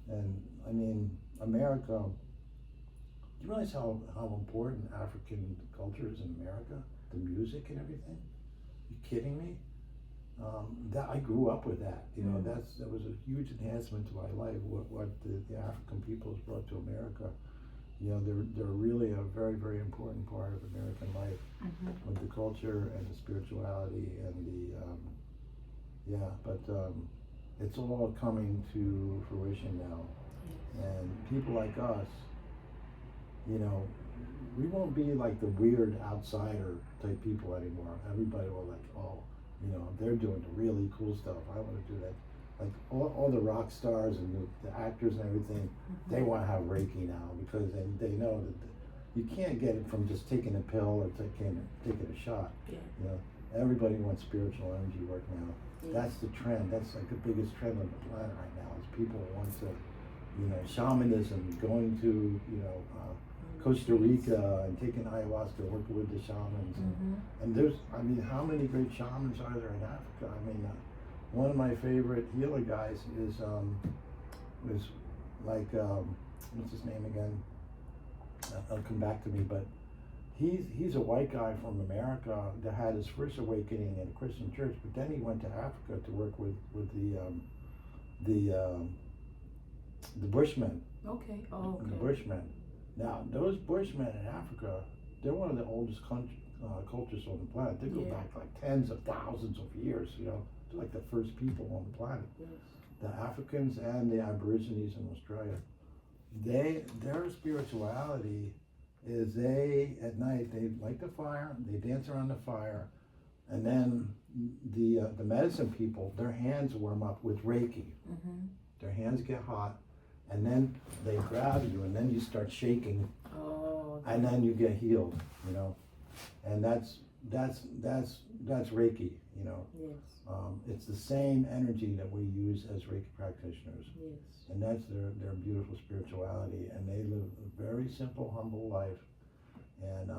and I mean, America, do you realize how important African culture is in America? The music and everything? You kidding me? That I grew up with that, you know, that was a huge enhancement to my life, what the African people has brought to America. You know, they're really a very, very important part of American life with the culture and the spirituality and it's all coming to fruition now. And people like us, you know, we won't be like the weird outsider type people anymore. Everybody will like, oh, you know, they're doing the really cool stuff. I want to do that. Like all the rock stars and the actors and everything, they want to have Reiki now because they know that you can't get it from just taking a pill or taking a shot. You know, everybody wants spiritual energy work now. That's the trend. That's like the biggest trend on the planet right now. Is people want to, you know, shamanism, going to, you know, Costa Rica and taking ayahuasca, working with the shamans. And there's, I mean, how many great shamans are there in Africa? I mean, one of my favorite healer guys is like, what's his name again? It'll come back to me, but he's a white guy from America that had his first awakening in a Christian church, but then he went to Africa to work with the Bushmen. Okay. The Bushmen. Now, those Bushmen in Africa, they're one of the oldest cultures on the planet. They go back like tens of thousands of years, you know. They're like the first people on the planet. The Africans and the Aborigines in Australia. Their spirituality is at night, they light the fire, they dance around the fire, and then the medicine people, their hands warm up with Reiki. Their hands get hot, and then they grab you, and then you start shaking, and then you get healed, you know. And that's Reiki, you know. It's the same energy that we use as Reiki practitioners. And that's their beautiful spirituality, and they live a very simple, humble life. And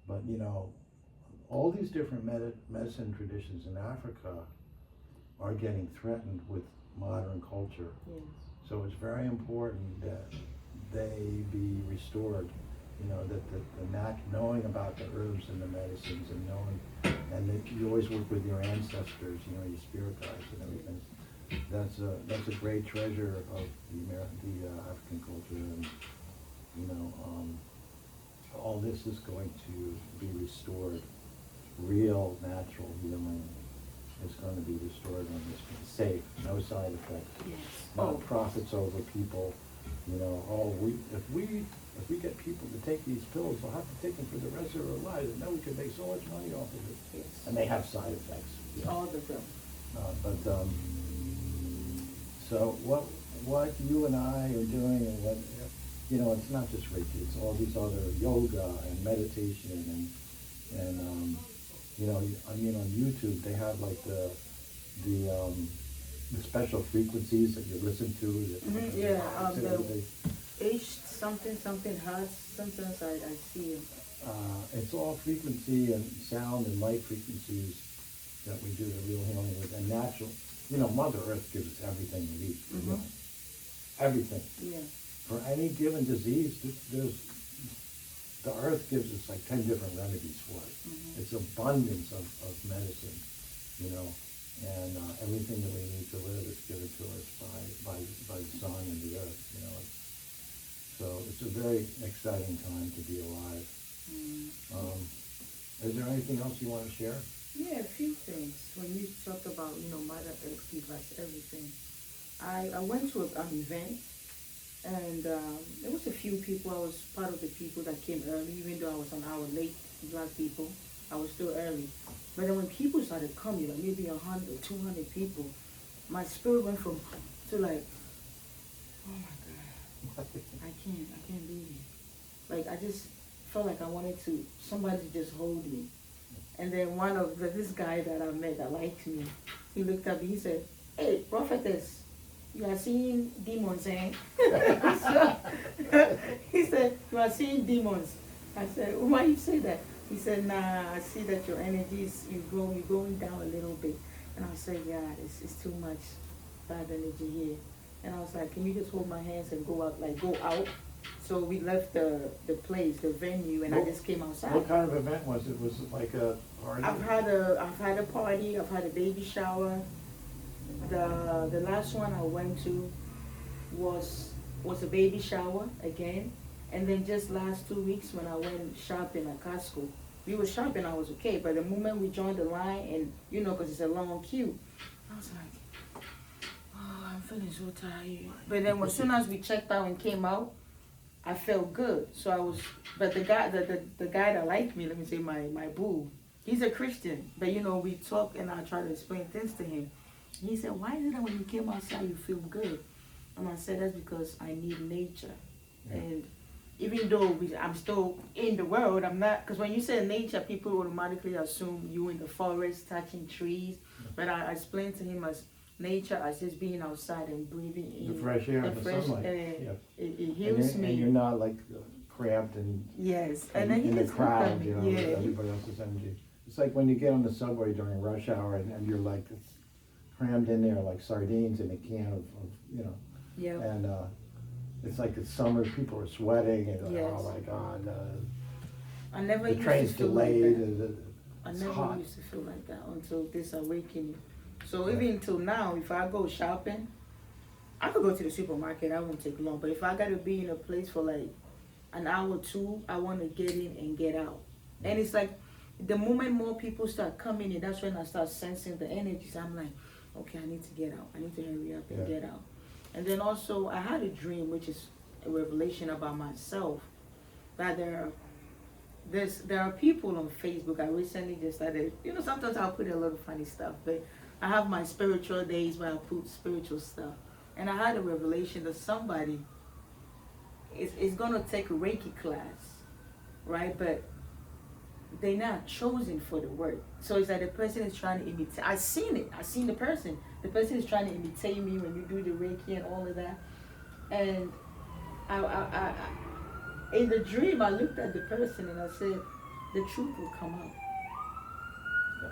but you know, all these different medicine traditions in Africa are getting threatened with modern culture. So it's very important that they be restored. You know, that the knowing about the herbs and the medicines and knowing, and that you always work with your ancestors, you know, your spirit guides and everything. That's a great treasure of the African culture, and you know, all this is going to be restored. Real natural healing is going to be restored when it's safe, no side effects, not profits over people. You know, if we get people to take these pills, they'll have to take them for the rest of their lives, and then we can make so much money off of it. And they have side effects. All of them. But So what you and I are doing, and what, you know, it's not just Reiki, it's all these other yoga and meditation and you know, I mean on YouTube they have like the special frequencies that you listen to. That, the H something hertz. Sometimes I see it. It's all frequency and sound and light frequencies that we do the real healing with, and natural. You know, Mother Earth gives us everything we need. You know, everything. Yeah. For any given disease, the Earth gives us like 10 different remedies for it. It's abundance of medicine, you know, and everything that we need to live is given to us by the sun and the Earth, you know. So it's a very exciting time to be alive. Is there anything else you want to share? Yeah, a few things. When you talk about, you know, Mother Earth gives us everything. I went to an event, and there was a few people. I was part of the people that came early, even though I was an hour late. Black people, I was still early. But then when people started coming, like maybe 100, 200 people, my spirit went from to like, oh my God, I can't be here. Like I just felt like I wanted somebody to just hold me. And then this guy that I met that liked me, he looked up and he said, "Hey, prophetess, you are seeing demons, eh?" So, he said, "You are seeing demons." I said, "Why you say that?" He said, "Nah, I see that your energy is you're going down a little bit." And I said, "Yeah, it's too much bad energy here." And I was like, "Can you just hold my hands and go out?" So we left the place, the venue, and I just came outside. What kind of event was it? Was it like a party? I've had a party. I've had a baby shower. The last one I went to was a baby shower again, and then just last 2 weeks when I went shopping at Costco, we were shopping. I was okay, but the moment we joined the line, and you know, because it's a long queue, I was like, oh, I'm feeling so tired. But then as soon as we checked out and came out, I felt good. So I was, but the guy that liked me, let me say my boo, he's a Christian. But you know, we talk and I try to explain things to him. And he said, "Why is it that when you came outside you feel good?" And I said, "That's because I need nature." Yeah. And even though I'm still in the world, I'm not, because when you say nature, people automatically assume you in the forest touching trees. Yeah. But I explained to him as nature as just being outside and breathing in the fresh air, the fresh sunlight. Air. It heals me. And you're not like cramped and yes, and then in the crowd, you know, yeah. with everybody else's energy. It's like when you get on the subway during rush hour and you're like it's crammed in there like sardines in a can of you know. Yeah. And it's like it's summer, people are sweating and yes. oh my God. I never the used train's to feel delayed. Like that. I never hot. used to feel like that until this awakening. So even until now, if I go shopping, I could go to the supermarket. I won't take long. But if I got to be in a place for like an hour or two, I want to get in and get out. And it's like the moment more people start coming in, that's when I start sensing the energies. I'm like, okay, I need to get out. I need to hurry up and get out. And then also, I had a dream, which is a revelation about myself, that there are people on Facebook. I recently just started, you know, sometimes I'll put a lot of funny stuff, but I have my spiritual days where I put spiritual stuff. And I had a revelation that somebody is going to take a Reiki class, right? But they're not chosen for the work. So it's like the person is trying to imitate. I seen it. I seen the person. The person is trying to imitate me when you do the Reiki and all of that. And I in the dream, I looked at the person and I said, the truth will come out.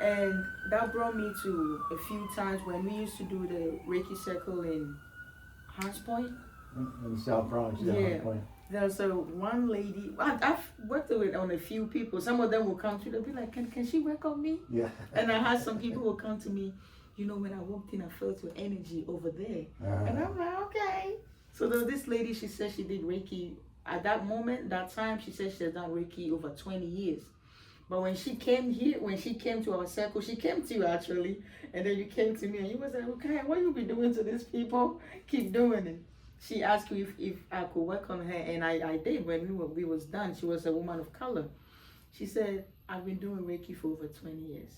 And that brought me to a few times when we used to do the Reiki circle in Hunts Point. In South Bronx, Hunts Point. There's one lady, I've worked with on a few people. Some of them will come to me, they'll be like, can she work on me? Yeah. And I had some people who come to me, you know, when I walked in, I felt your energy over there. And I'm like, okay. So there was this lady, she said she did Reiki. At that moment, that time, she said she had done Reiki over 20 years. But when she came here, when she came to our circle, she came to you actually, and then you came to me and you was like, okay, what you be doing to these people? Keep doing it. She asked me if I could work on her, and I did. When we was done, she was a woman of color. She said, I've been doing Reiki for over 20 years.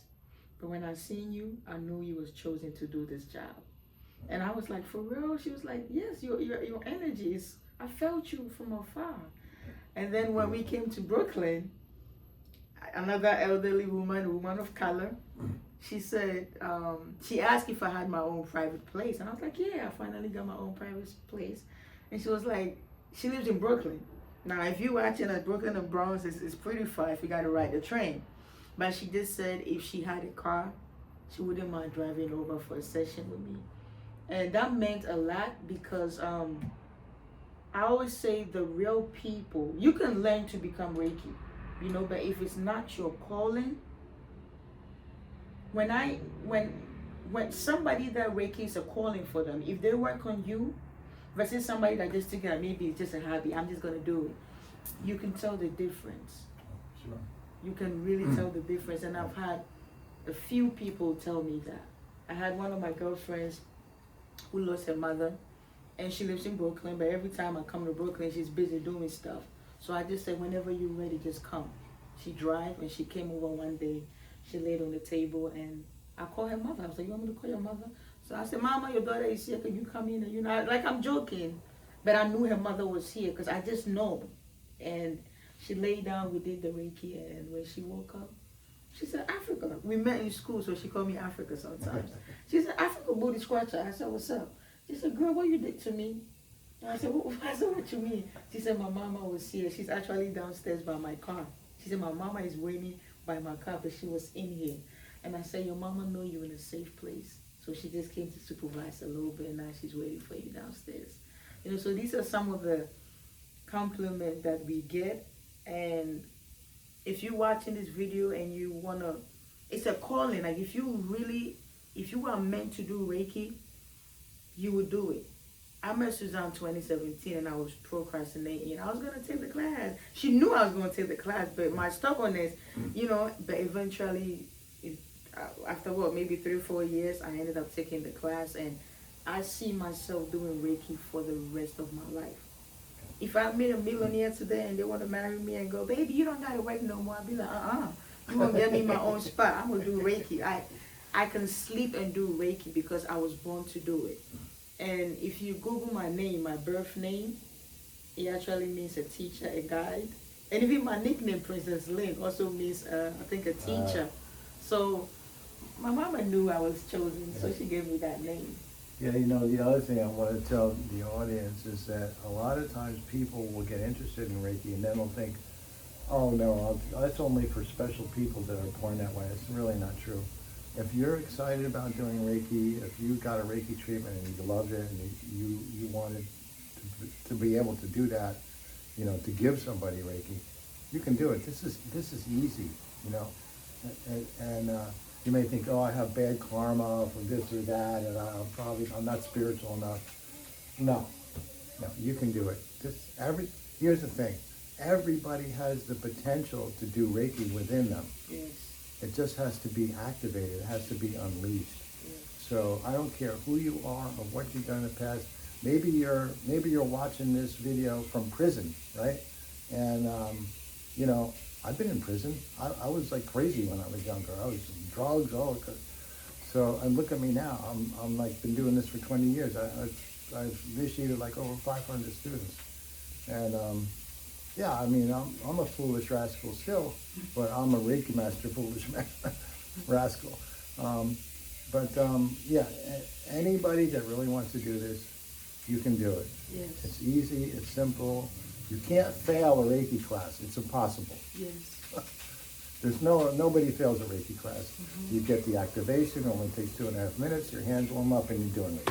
But when I seen you, I knew you was chosen to do this job. And I was like, for real? She was like, yes, your energy is, I felt you from afar. And then when we came to Brooklyn, another elderly woman of color, she said, she asked if I had my own private place. And I was like, yeah, I finally got my own private place. And she was like, she lives in Brooklyn. Now, if you're watching at Brooklyn or Bronx, it's pretty far if you got to ride the train. But she just said if she had a car, she wouldn't mind driving over for a session with me. And that meant a lot because I always say the real people, you can learn to become Reiki, you know, but if it's not your calling, when somebody that Reiki is a calling for them, if they work on you versus somebody that just thinking that maybe it's just a hobby, I'm just gonna do it, you can tell the difference. Sure. You can really tell the difference. And I've had a few people tell me that. I had one of my girlfriends who lost her mother, and she lives in Brooklyn, but every time I come to Brooklyn, she's busy doing stuff. So I just said, whenever you're ready, just come. She drive, and she came over one day. She laid on the table, and I called her mother. I was like, you want me to call your mother? So I said, Mama, your daughter is here. Can you come in? And you know, like I'm joking, but I knew her mother was here because I just know. And she laid down, we did the Reiki, and when she woke up, she said, Africa. We met in school, so she called me Africa sometimes. She said, Africa booty scratcher. I said, what's up? She said, girl, what you did to me? And I said, what you mean? She said, my mama was here. She's actually downstairs by my car. She said, my mama is waiting by my car, but she was in here. And I said, your mama know you in a safe place. So she just came to supervise a little bit, and now she's waiting for you downstairs. You know, so these are some of the compliments that we get. And if you're watching this video and you wanna, it's a calling. Like if you are meant to do Reiki, you would do it. I met Suzanne in 2017 and I was procrastinating. I was gonna take the class. She knew I was gonna take the class, but my stubbornness, you know, but eventually, after what, maybe 3 or 4 years, I ended up taking the class, and I see myself doing Reiki for the rest of my life. If I meet a millionaire today and they want to marry me and go, baby, you don't gotta work no more, I'll be like, you gonna get me my own spot. I'm gonna do Reiki. I can sleep and do Reiki because I was born to do it. And if you Google my name, my birth name, it actually means a teacher, a guide. And even my nickname, Princess Lynn, also means, I think, a teacher. So my mama knew I was chosen, so she gave me that name. Yeah, you know, the other thing I want to tell the audience is that a lot of times people will get interested in Reiki and then they'll think, oh no, that's only for special people that are born that way. It's really not true. If you're excited about doing Reiki, if you got a Reiki treatment and you loved it and you wanted to be able to do that, you know, to give somebody Reiki, you can do it. This is easy, you know, and you may think, oh, I have bad karma for this or that, and I'm not spiritual enough. No, you can do it. Here's the thing, everybody has the potential to do Reiki within them. Yes. It just has to be activated. It has to be unleashed. Yes. So I don't care who you are or what you've done in the past. Maybe you're watching this video from prison, right? And you know, I've been in prison. I was like crazy when I was younger. I was drugs, so and look at me now. I'm like been doing this for 20 years. I've initiated like over 500 students, and yeah, I mean I'm a foolish rascal still, but I'm a Reiki master foolish rascal. Yeah, anybody that really wants to do this, you can do it. Yes. It's easy. It's simple. You can't fail a Reiki class. It's impossible. Yes. Nobody fails a Reiki class. Mm-hmm. You get the activation. It only takes 2.5 minutes. Your hands warm up, and you're doing it.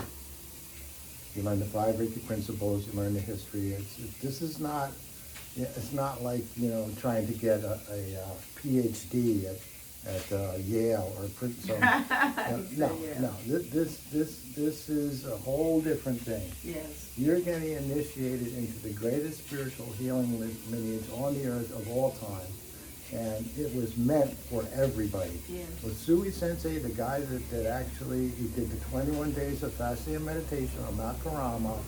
You learn the 5 Reiki principles. You learn the history. It's not like, you know, trying to get a PhD at Yale or Princeton. No. This is a whole different thing. Yes. You're getting initiated into the greatest spiritual healing lineage on the earth of all time. And it was meant for everybody. Yes. With Sui Sensei, the guy that actually, he did the 21 days of fasting and meditation on Mount Karama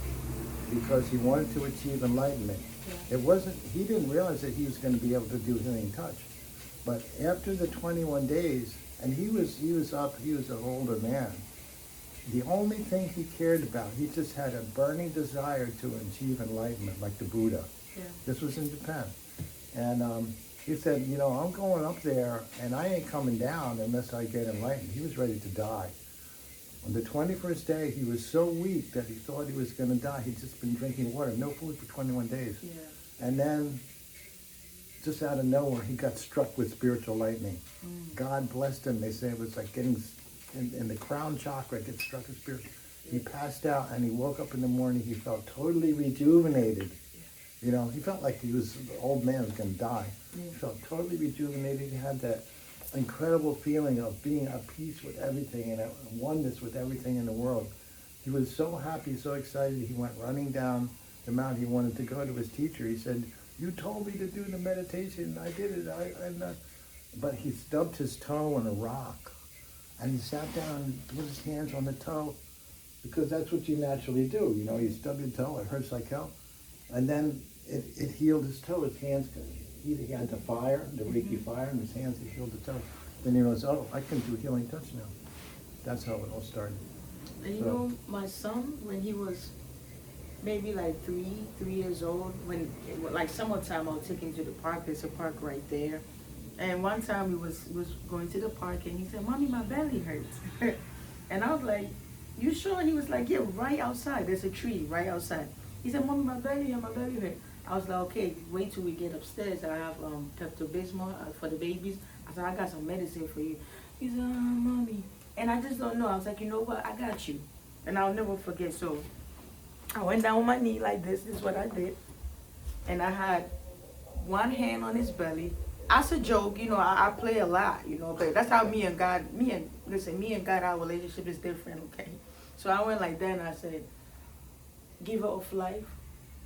because he wanted to achieve enlightenment. Yeah. He didn't realize that he was going to be able to do healing touch. But after the 21 days, and he was an older man, the only thing he cared about, he just had a burning desire to achieve enlightenment, like the Buddha. Yeah. This was in Japan. And he said, I'm going up there, and I ain't coming down unless I get enlightened. He was ready to die. On the 21st day, he was so weak that he thought he was going to die. He'd just been drinking water, no food for 21 days. Yeah. And then, just out of nowhere, he got struck with spiritual lightning. God blessed him. They say it was like getting in the crown chakra, get struck with spirit. He passed out, and he woke up in the morning. He felt totally rejuvenated. He felt like the old man was going to die. He felt totally rejuvenated. He had that incredible feeling of being at peace with everything and at oneness with everything in the world. He was so happy, so excited. He went running down the mountain. He wanted to go to his teacher. He said, "You told me to do the meditation. I did it." But he stubbed his toe on a rock, and he sat down and put his hands on the toe, because that's what you naturally do. You stub your toe, it hurts like hell. And then it healed his toe. His hands, he had the fire, the Reiki fire, in his hands, it healed the toe. Then he realized, I can do healing touch now. That's how it all started. And my son, when he was maybe like three years old, when like summertime, I'll take him to the park. There's a park right there. And one time we was going to the park, and he said, "Mommy, my belly hurts." And I was like, "You sure?" He was like, "Yeah, right outside. There's a tree right outside." He said, "Mommy, my belly hurts." I was like, "Okay, wait till we get upstairs. I have Pepto-Bismol for the babies." I said, "I got some medicine for you." He said, "Mommy." And I just don't know. I was like, "You know what? I got you." And I'll never forget. So I went down on my knee like this. This is what I did. And I had one hand on his belly. As a joke, I play a lot, but that's how me and God, our relationship is different, okay? So I went like that, and I said, "Giver of life,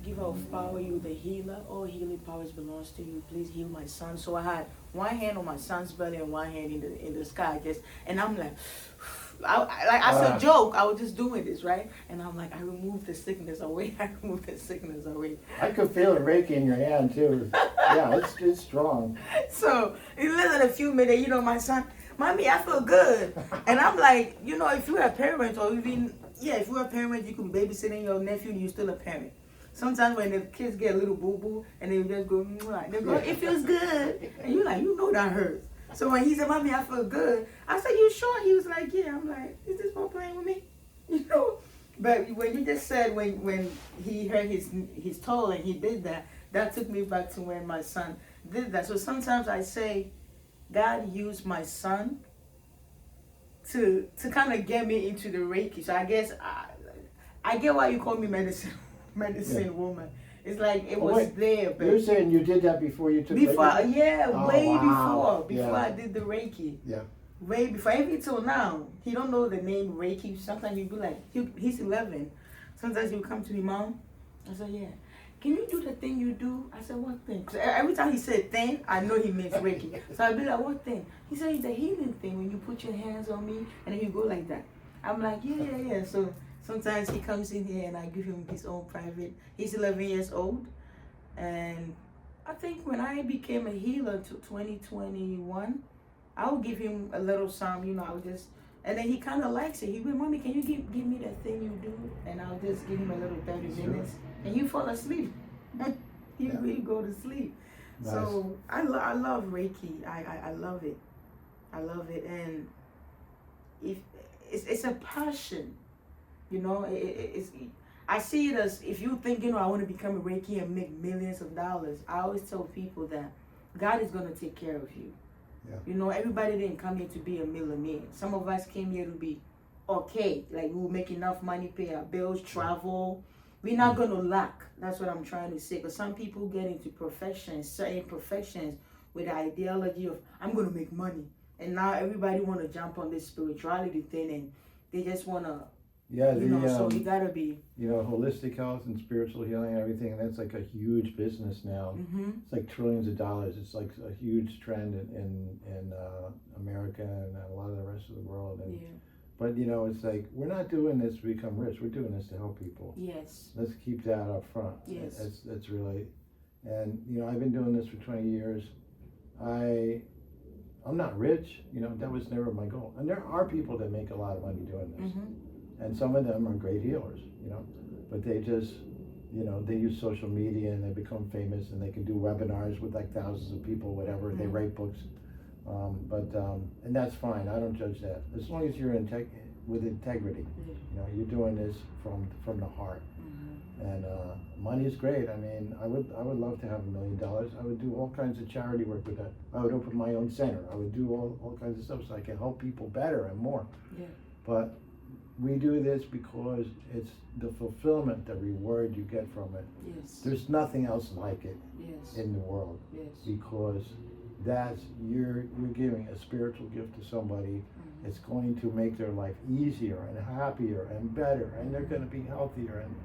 giver of power, you the healer. All healing powers belongs to you. Please heal my son." So I had one hand on my son's belly and one hand in the sky, and I'm like, as a joke, I was just doing this, right? And I'm like, I removed the sickness away. I could feel it Reiki in your hand too. Yeah, it's strong. So less than a few minutes, my son, "Mommy, I feel good." And I'm like, if you're a parent, or even, if you're a parent, you can babysitting your nephew, and you're still a parent. Sometimes when the kids get a little boo-boo, and they just go, "Mwah," they go, "It feels good." And you're like, that hurts. So when he said, "Mommy, I feel good," I said, "You sure?" He was like, "Yeah." I'm like, "Is this boy playing with me?" But when you just said when he hurt his toe and he did that, that took me back to when my son did that. So sometimes I say, God used my son to kind of get me into the Reiki. So I guess I get why you call me medicine woman. It's like it was there. But you're saying you did that before you took Reiki? Yeah, wow. before I did the Reiki. Yeah. Way before, even till now, he don't know the name Reiki. Sometimes he'll be like, he's 11. Sometimes he'll come to me, "Mom." I said, "Yeah. Can you do the thing you do?" I said, "What thing?" Because every time he said thing, I know he means Reiki. So I'd be like, "What thing?" He said, "It's a healing thing when you put your hands on me and then you go like that." I'm like, yeah. So sometimes he comes in here and I give him his own private. He's 11 years old. And I think when I became a healer to 2021, I would give him a little some, I would just, and then he kind of likes it. He will, "Mommy, can you give me that thing you do?" And I'll just give him a little 30 minutes. And you fall asleep. You go to sleep. Nice. So I love Reiki. I love it. I love it. And if it's a passion, I see it as, if you think, I want to become a Reiki and make millions of dollars, I always tell people that God is going to take care of you. Yeah. Everybody didn't come here to be a millionaire. Some of us came here to be okay. Like, we'll make enough money, pay our bills, travel. We're not going to lack. That's what I'm trying to say. Because some people get into certain professions with the ideology of, I'm going to make money. And now everybody want to jump on this spirituality thing, and they just want to, so you got to be. Holistic health and spiritual healing and everything, and that's like a huge business now. Mm-hmm. It's like trillions of dollars. It's like a huge trend in America and a lot of the rest of the world. And, but, it's like, we're not doing this to become rich. We're doing this to help people. Yes. Let's keep that up front. Yes. That's really, and, I've been doing this for 20 years. I'm not rich, that was never my goal. And there are people that make a lot of money doing this. Mm-hmm. and some of them are great healers, but they just, they use social media and they become famous and they can do webinars with like thousands of people, whatever. They write books, and that's fine. I don't judge that as long as you're with integrity. You're doing this from the heart. And money is great. I mean, I would love to have $1 million. I would do all kinds of charity work with that. I would open my own center. I would do all kinds of stuff so I can help people better and more. Yeah. But we do this because it's the fulfillment, the reward you get from it. Yes. There's nothing else like it Yes. in the world. Yes. Because you're giving a spiritual gift to somebody. It's going to make their life easier and happier and better, and they're going to be healthier. And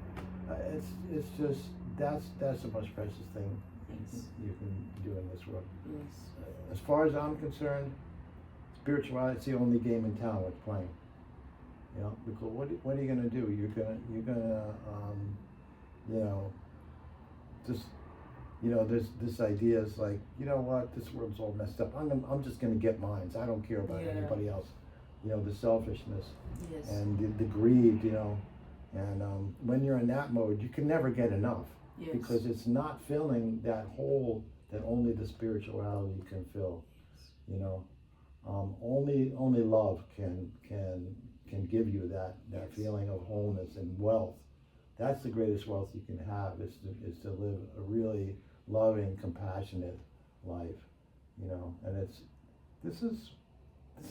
it's just that's the most precious thing you can do in this world. Yes. As far as I'm concerned, spirituality is the only game in town worth playing. Because what are you gonna do? You're gonna just there's this idea is like, what, this world's all messed up. I'm just gonna get mine. I don't care about anybody else. The selfishness and the greed. And when you're in that mode, you can never get enough because it's not filling that hole that only the spirituality can fill. Only love can give you that feeling of wholeness and wealth. That's the greatest wealth you can have is to live a really loving, compassionate life. And this is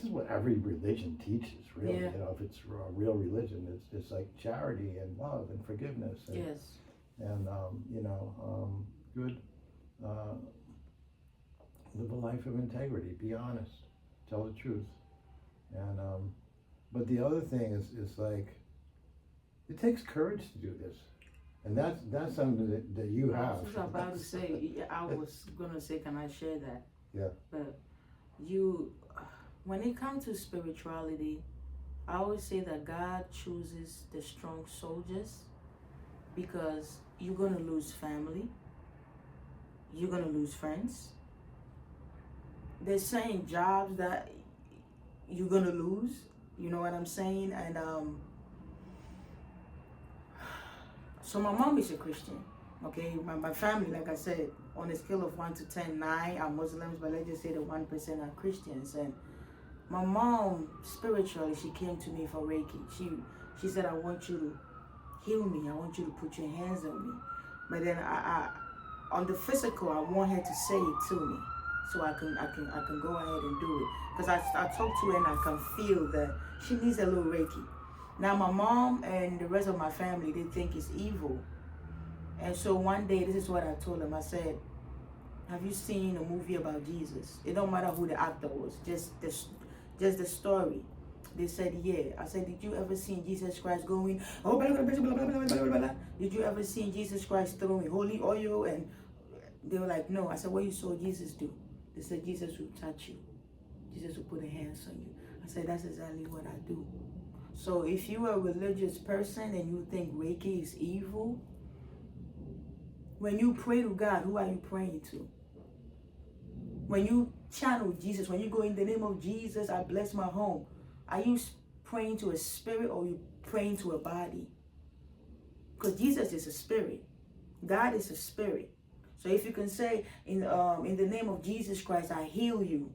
what every religion teaches, really. If it's a real religion, it's like charity and love and forgiveness. And, and good. Live a life of integrity. Be honest. Tell the truth. And but the other thing is like, it takes courage to do this, and that's something that you have. I was about to say. I was gonna say, can I share that? Yeah. But when it comes to spirituality, I always say that God chooses the strong soldiers because you're going to lose family. You're going to lose friends. They're saying jobs that you're going to lose. You know what I'm saying? And so my mom is a Christian. Okay, my family, like I said, on a scale of 1 to 10, 9 are Muslims, but let's just say the 1% are Christians. And my mom, spiritually, she came to me for Reiki. She said, I want you to heal me. I want you to put your hands on me. But then I on the physical, I want her to say it to me, so I can go ahead and do it. Because I talk to her and I can feel that she needs a little Reiki. Now my mom and the rest of my family, they think it's evil. And so one day, this is what I told them. I said, have you seen a movie about Jesus? It don't matter who the actor was, just the story. They said, yeah. I said, did you ever see Jesus Christ going, oh, blah, blah, blah, blah, blah, blah, blah, blah. Did you ever see Jesus Christ throwing holy oil? And they were like, no. I said, what you saw Jesus do? They said, Jesus will touch you. Jesus will put a hands on you. I said, that's exactly what I do. So if you are a religious person and you think Reiki is evil, when you pray to God, who are you praying to? When you channel Jesus, when you go in the name of Jesus, I bless my home, are you praying to a spirit or are you praying to a body? Because Jesus is a spirit. God is a spirit. So if you can say, in the name of Jesus Christ, I heal you.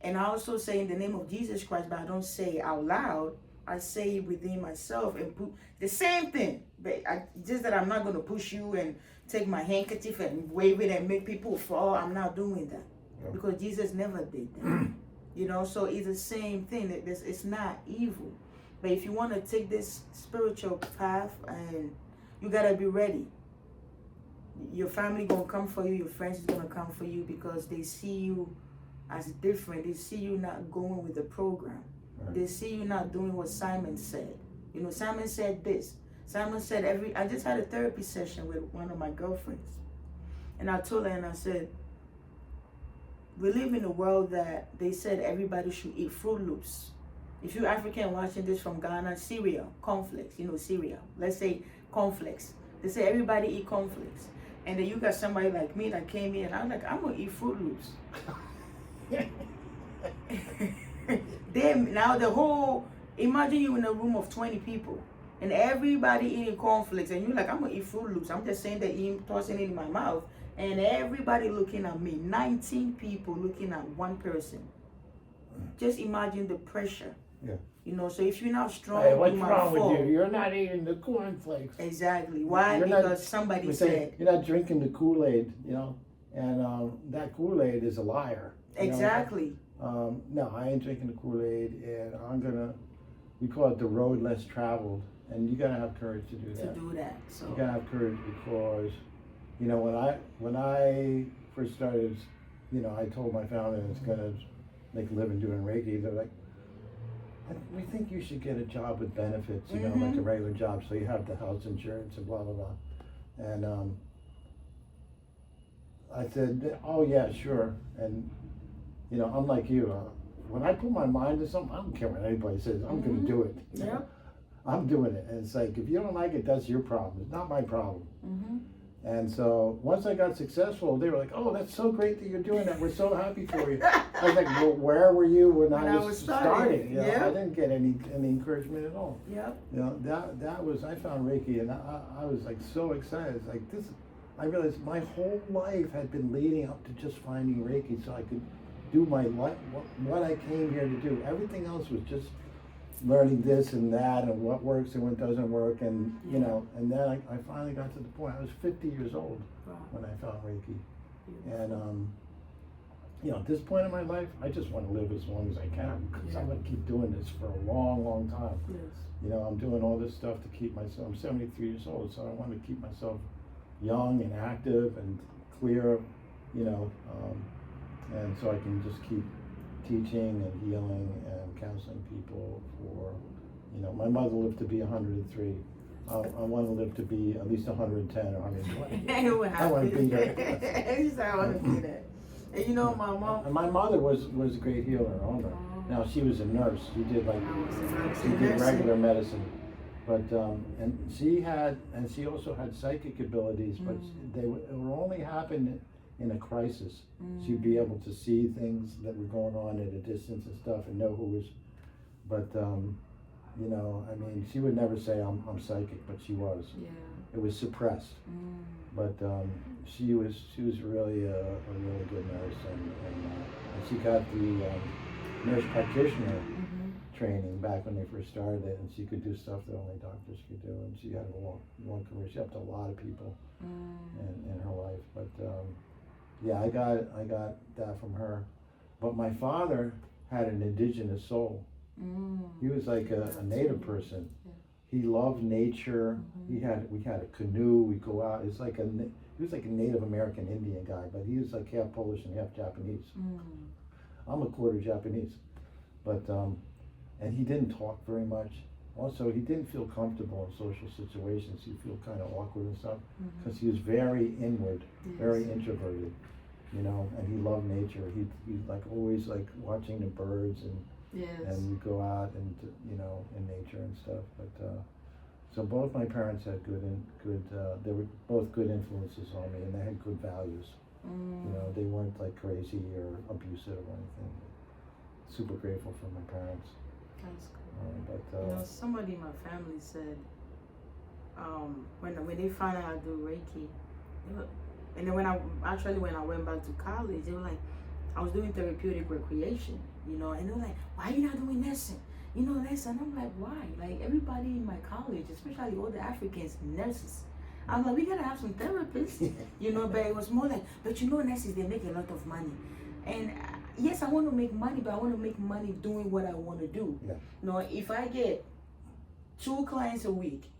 And I also say in the name of Jesus Christ, but I don't say it out loud. I say it within myself and put the same thing. But just that I'm not going to push you and take my handkerchief and wave it and make people fall. I'm not doing that. Because Jesus never did that. So it's the same thing. It's not evil. But if you want to take this spiritual path, and you got to be ready. Your family going to come for you. Your friends is going to come for you because they see you as different. They see you not going with the program. Right. They see you not doing what Simon said. Simon said this. Simon said I just had a therapy session with one of my girlfriends. And I told her, and I said, we live in a world that they said everybody should eat Fruit Loops. If you're African watching this from Ghana, cereal, cornflakes, cereal. Let's say cornflakes. They say everybody eat cornflakes. And then you got somebody like me that came in and I was like, I'm going to eat Fruit Loops. Now the whole Imagine you in a room of 20 people and everybody eating cornflakes and you're like, I'm gonna eat Fruit Loops. I'm just saying that, tossing it in my mouth, and everybody looking at me. 19 people looking at one person. Just imagine the pressure. Yeah. You know, so if you're not strong, Hey, what's you might wrong fall. with you? You're not eating the cornflakes. Exactly. Why? You're Because not, somebody said. you're not drinking the Kool-Aid, you know, and that Kool-Aid is a liar. Exactly. No, I ain't drinking the Kool-Aid, and we call it the road less traveled, and you gotta have courage to do that. So you gotta have courage because, you know, when I first started, you know, I told my family I was gonna make a living doing Reiki. They're like, we think you should get a job with benefits, you know, like a regular job, so you have the health insurance and blah blah blah. And I said, oh yeah, sure. And you know, I'm like you. When I put my mind to something, I don't care what anybody says. I'm going to do it. Yeah. I'm doing it. And it's like, if you don't like it, that's your problem. It's not my problem. And so once I got successful, they were like, oh, that's so great that you're doing that. We're so happy for you. I was like, well, where were you when I was starting? You know, I didn't get any encouragement at all. Yep. You know, that was, I found Reiki, and I was like so excited. It's like this, I realized my whole life had been leading up to just finding Reiki so I could do my life, what I came here to do. Everything else was just learning this and that and what works and what doesn't work, and you know, and then I finally got to the point. I was 50 years old when I found Reiki, and you know, at this point in my life, I just want to live as long as I can because I'm going to keep doing this for a long, long time. You know, I'm doing all this stuff to keep myself. I'm 73 years old, so I want to keep myself young and active and clear. You know. And so I can just keep teaching and healing and counseling people for, you know, my mother lived to be 103. I want to live to be at least 110 or 120. I want to be there. I want to be there. And you know, my mom. And my mother was a great healer, owner. Now she was a nurse. She did regular medicine, but and she also had psychic abilities, but it would only happen in a crisis. She'd be able to see things that were going on at a distance and stuff and know who was, but you know, I mean, she would never say I'm psychic, but she was. It was suppressed. But she was really a really good nurse, and she got the nurse practitioner training back when they first started it, and she could do stuff that only doctors could do, and she had a long career. She helped a lot of people in her life, but yeah, I got that from her. But my father had an indigenous soul. He was like a native person. He loved nature. We had a canoe. We go out. He was like a Native American Indian guy, but he was like half Polish and half Japanese. I'm a quarter Japanese, but and he didn't talk very much. Also, he didn't feel comfortable in social situations. He'd feel kind of awkward and stuff because he was very inward, very introverted. You know, and he loved nature. He like always like watching the birds and we'd go out and you know, in nature and stuff. But so both my parents had good. They were both good influences on me, and they had good values. You know, they weren't like crazy or abusive or anything. Super grateful for my parents. That's But you know, somebody in my family said when they found out I do Reiki, and then when I went back to college, they were like, I was doing therapeutic recreation, you know, and they were like, why are you not doing nursing? You know, nursing. And I'm like, why? Like everybody in my college, especially all the Africans, nurses. I'm like, we gotta have some therapists, you know, but it was more like, but you know, nurses, they make a lot of money. And yes, I want to make money, but I want to make money doing what I want to do. Yeah. You know, if I get 2 clients a week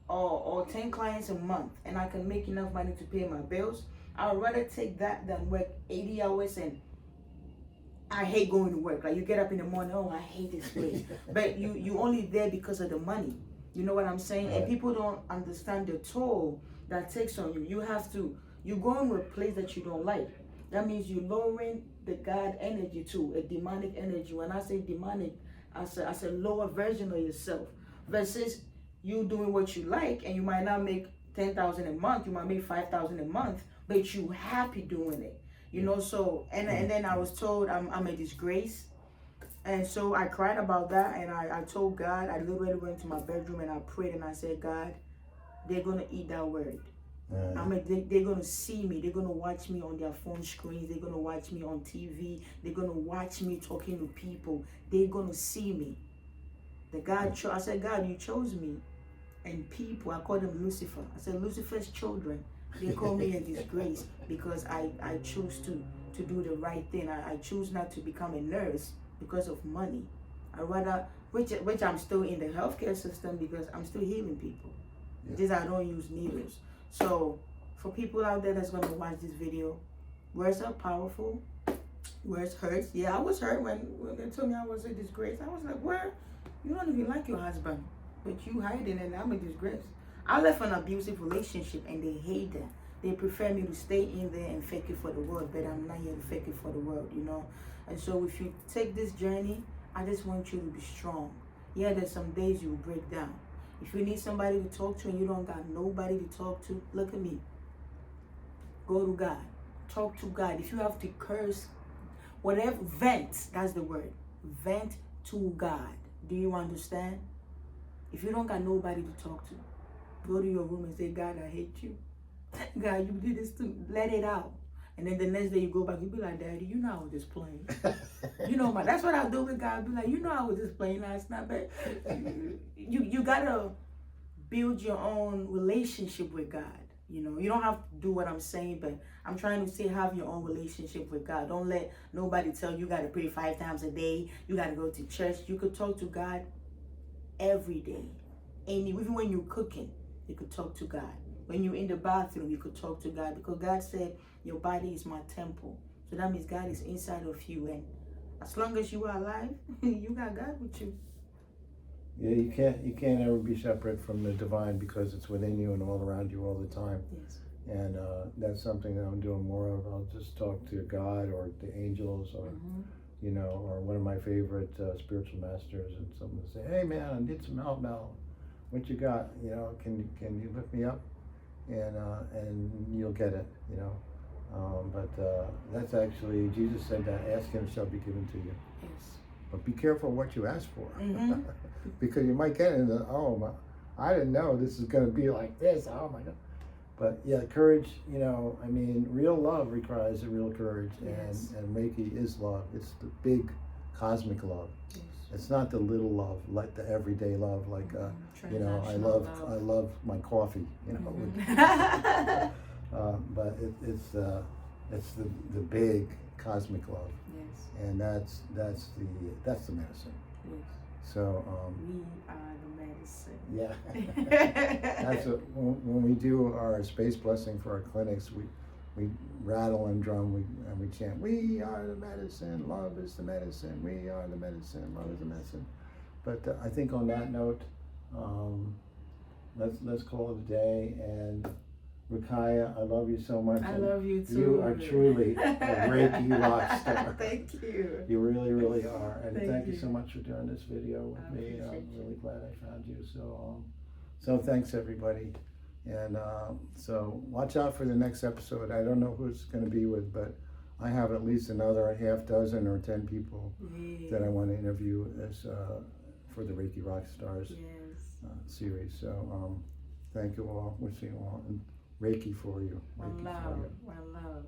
or 10 clients a month and I can make enough money to pay my bills, I would rather take that than work 80 hours and I hate going to work. Like you get up in the morning, oh, I hate this place. But you only there because of the money. You know what I'm saying? Right. And people don't understand the toll that takes on you. You go into a place that you don't like. That means you're lowering the God energy too, a demonic energy. When I say demonic, I say lower version of yourself. Versus you doing what you like, and you might not make 10,000 a month, you might make 5,000 a month, but you happy doing it. You know, so and then I was told I'm a disgrace. And so I cried about that, and I told God, I literally went to my bedroom and I prayed and I said, God, they're going to eat that word. I mean, they're going to see me. They're going to watch me on their phone screens. They're going to watch me on TV. They're going to watch me talking to people. They're going to see me. I said, God, you chose me. And people, I call them Lucifer. I said, Lucifer's children, they call me a disgrace because I choose to do the right thing. I choose not to become a nurse because of money. I rather, which I'm still in the healthcare system because I'm still healing people. Yeah. Just I don't use needles. So for people out there that's going to watch this video, words are powerful. Words hurts. Yeah, I was hurt when they told me I was a disgrace. I was like, where? You don't even like your husband, but you hiding and I'm a disgrace. I left an abusive relationship and they hate that. They prefer me to stay in there and fake it for the world, but I'm not here to fake it for the world, you know. And so if you take this journey, I just want you to be strong. Yeah, there's some days you will break down. If you need somebody to talk to and you don't got nobody to talk to, look at me. Go to God. Talk to God. If you have to curse, whatever, vent, that's the word. Vent to God. Do you understand? If you don't got nobody to talk to, go to your room and say, God, I hate you. God, you did this to me. Let it out. And then the next day you go back, you be like, Daddy, you know I was just playing. You know, that's what I do with God. I be like, you know I was just playing last night, but you gotta build your own relationship with God. You know, you don't have to do what I'm saying, but I'm trying to say have your own relationship with God. Don't let nobody tell you gotta pray 5 times a day. You gotta go to church. You could talk to God every day. And even when you're cooking, you could talk to God. When you're in the bathroom, you could talk to God because God said your body is my temple. So that means God is inside of you. And as long as you are alive, you got God with you. Yeah, you can't ever be separate from the divine because it's within you and all around you all the time. Yes. And that's something that I'm doing more of. I'll just talk to God or the angels or, you know, or one of my favorite spiritual masters, and someone will say, hey man, I need some help now. What you got? You know, can you lift me up? And you'll get it, you know. But that's actually, Jesus said that, ask him shall be given to you. Yes. But be careful what you ask for. Because you might get it and I didn't know this is going to be like this. Oh my God. But yeah, courage, you know, I mean, real love requires a real courage. Yes. And Reiki is love. It's the big cosmic love. Yes. It's not the little love, like the everyday love, like, you know, I love my coffee, you know. But it's the big cosmic love. Yes. And that's the medicine. Yes. So we are the medicine. Yeah. That's when we do our space blessing for our clinics, we rattle and drum and we chant, we are the medicine, love is the medicine, we are the medicine, love is the medicine. But I think on that note, let's call it a day. And Rukaya, I love you so much. I love you too. You are truly a Reiki rock star. Thank you. You really, really are. And thank you you so much for doing this video with me. I'm really glad I found you. So thanks everybody. And so watch out for the next episode. I don't know who it's going to be with, but I have at least another half dozen or 10 people that I want to interview as for the Reiki Rock Stars series. So thank you all. Wishing you all. Reiki for you. Reiki one love.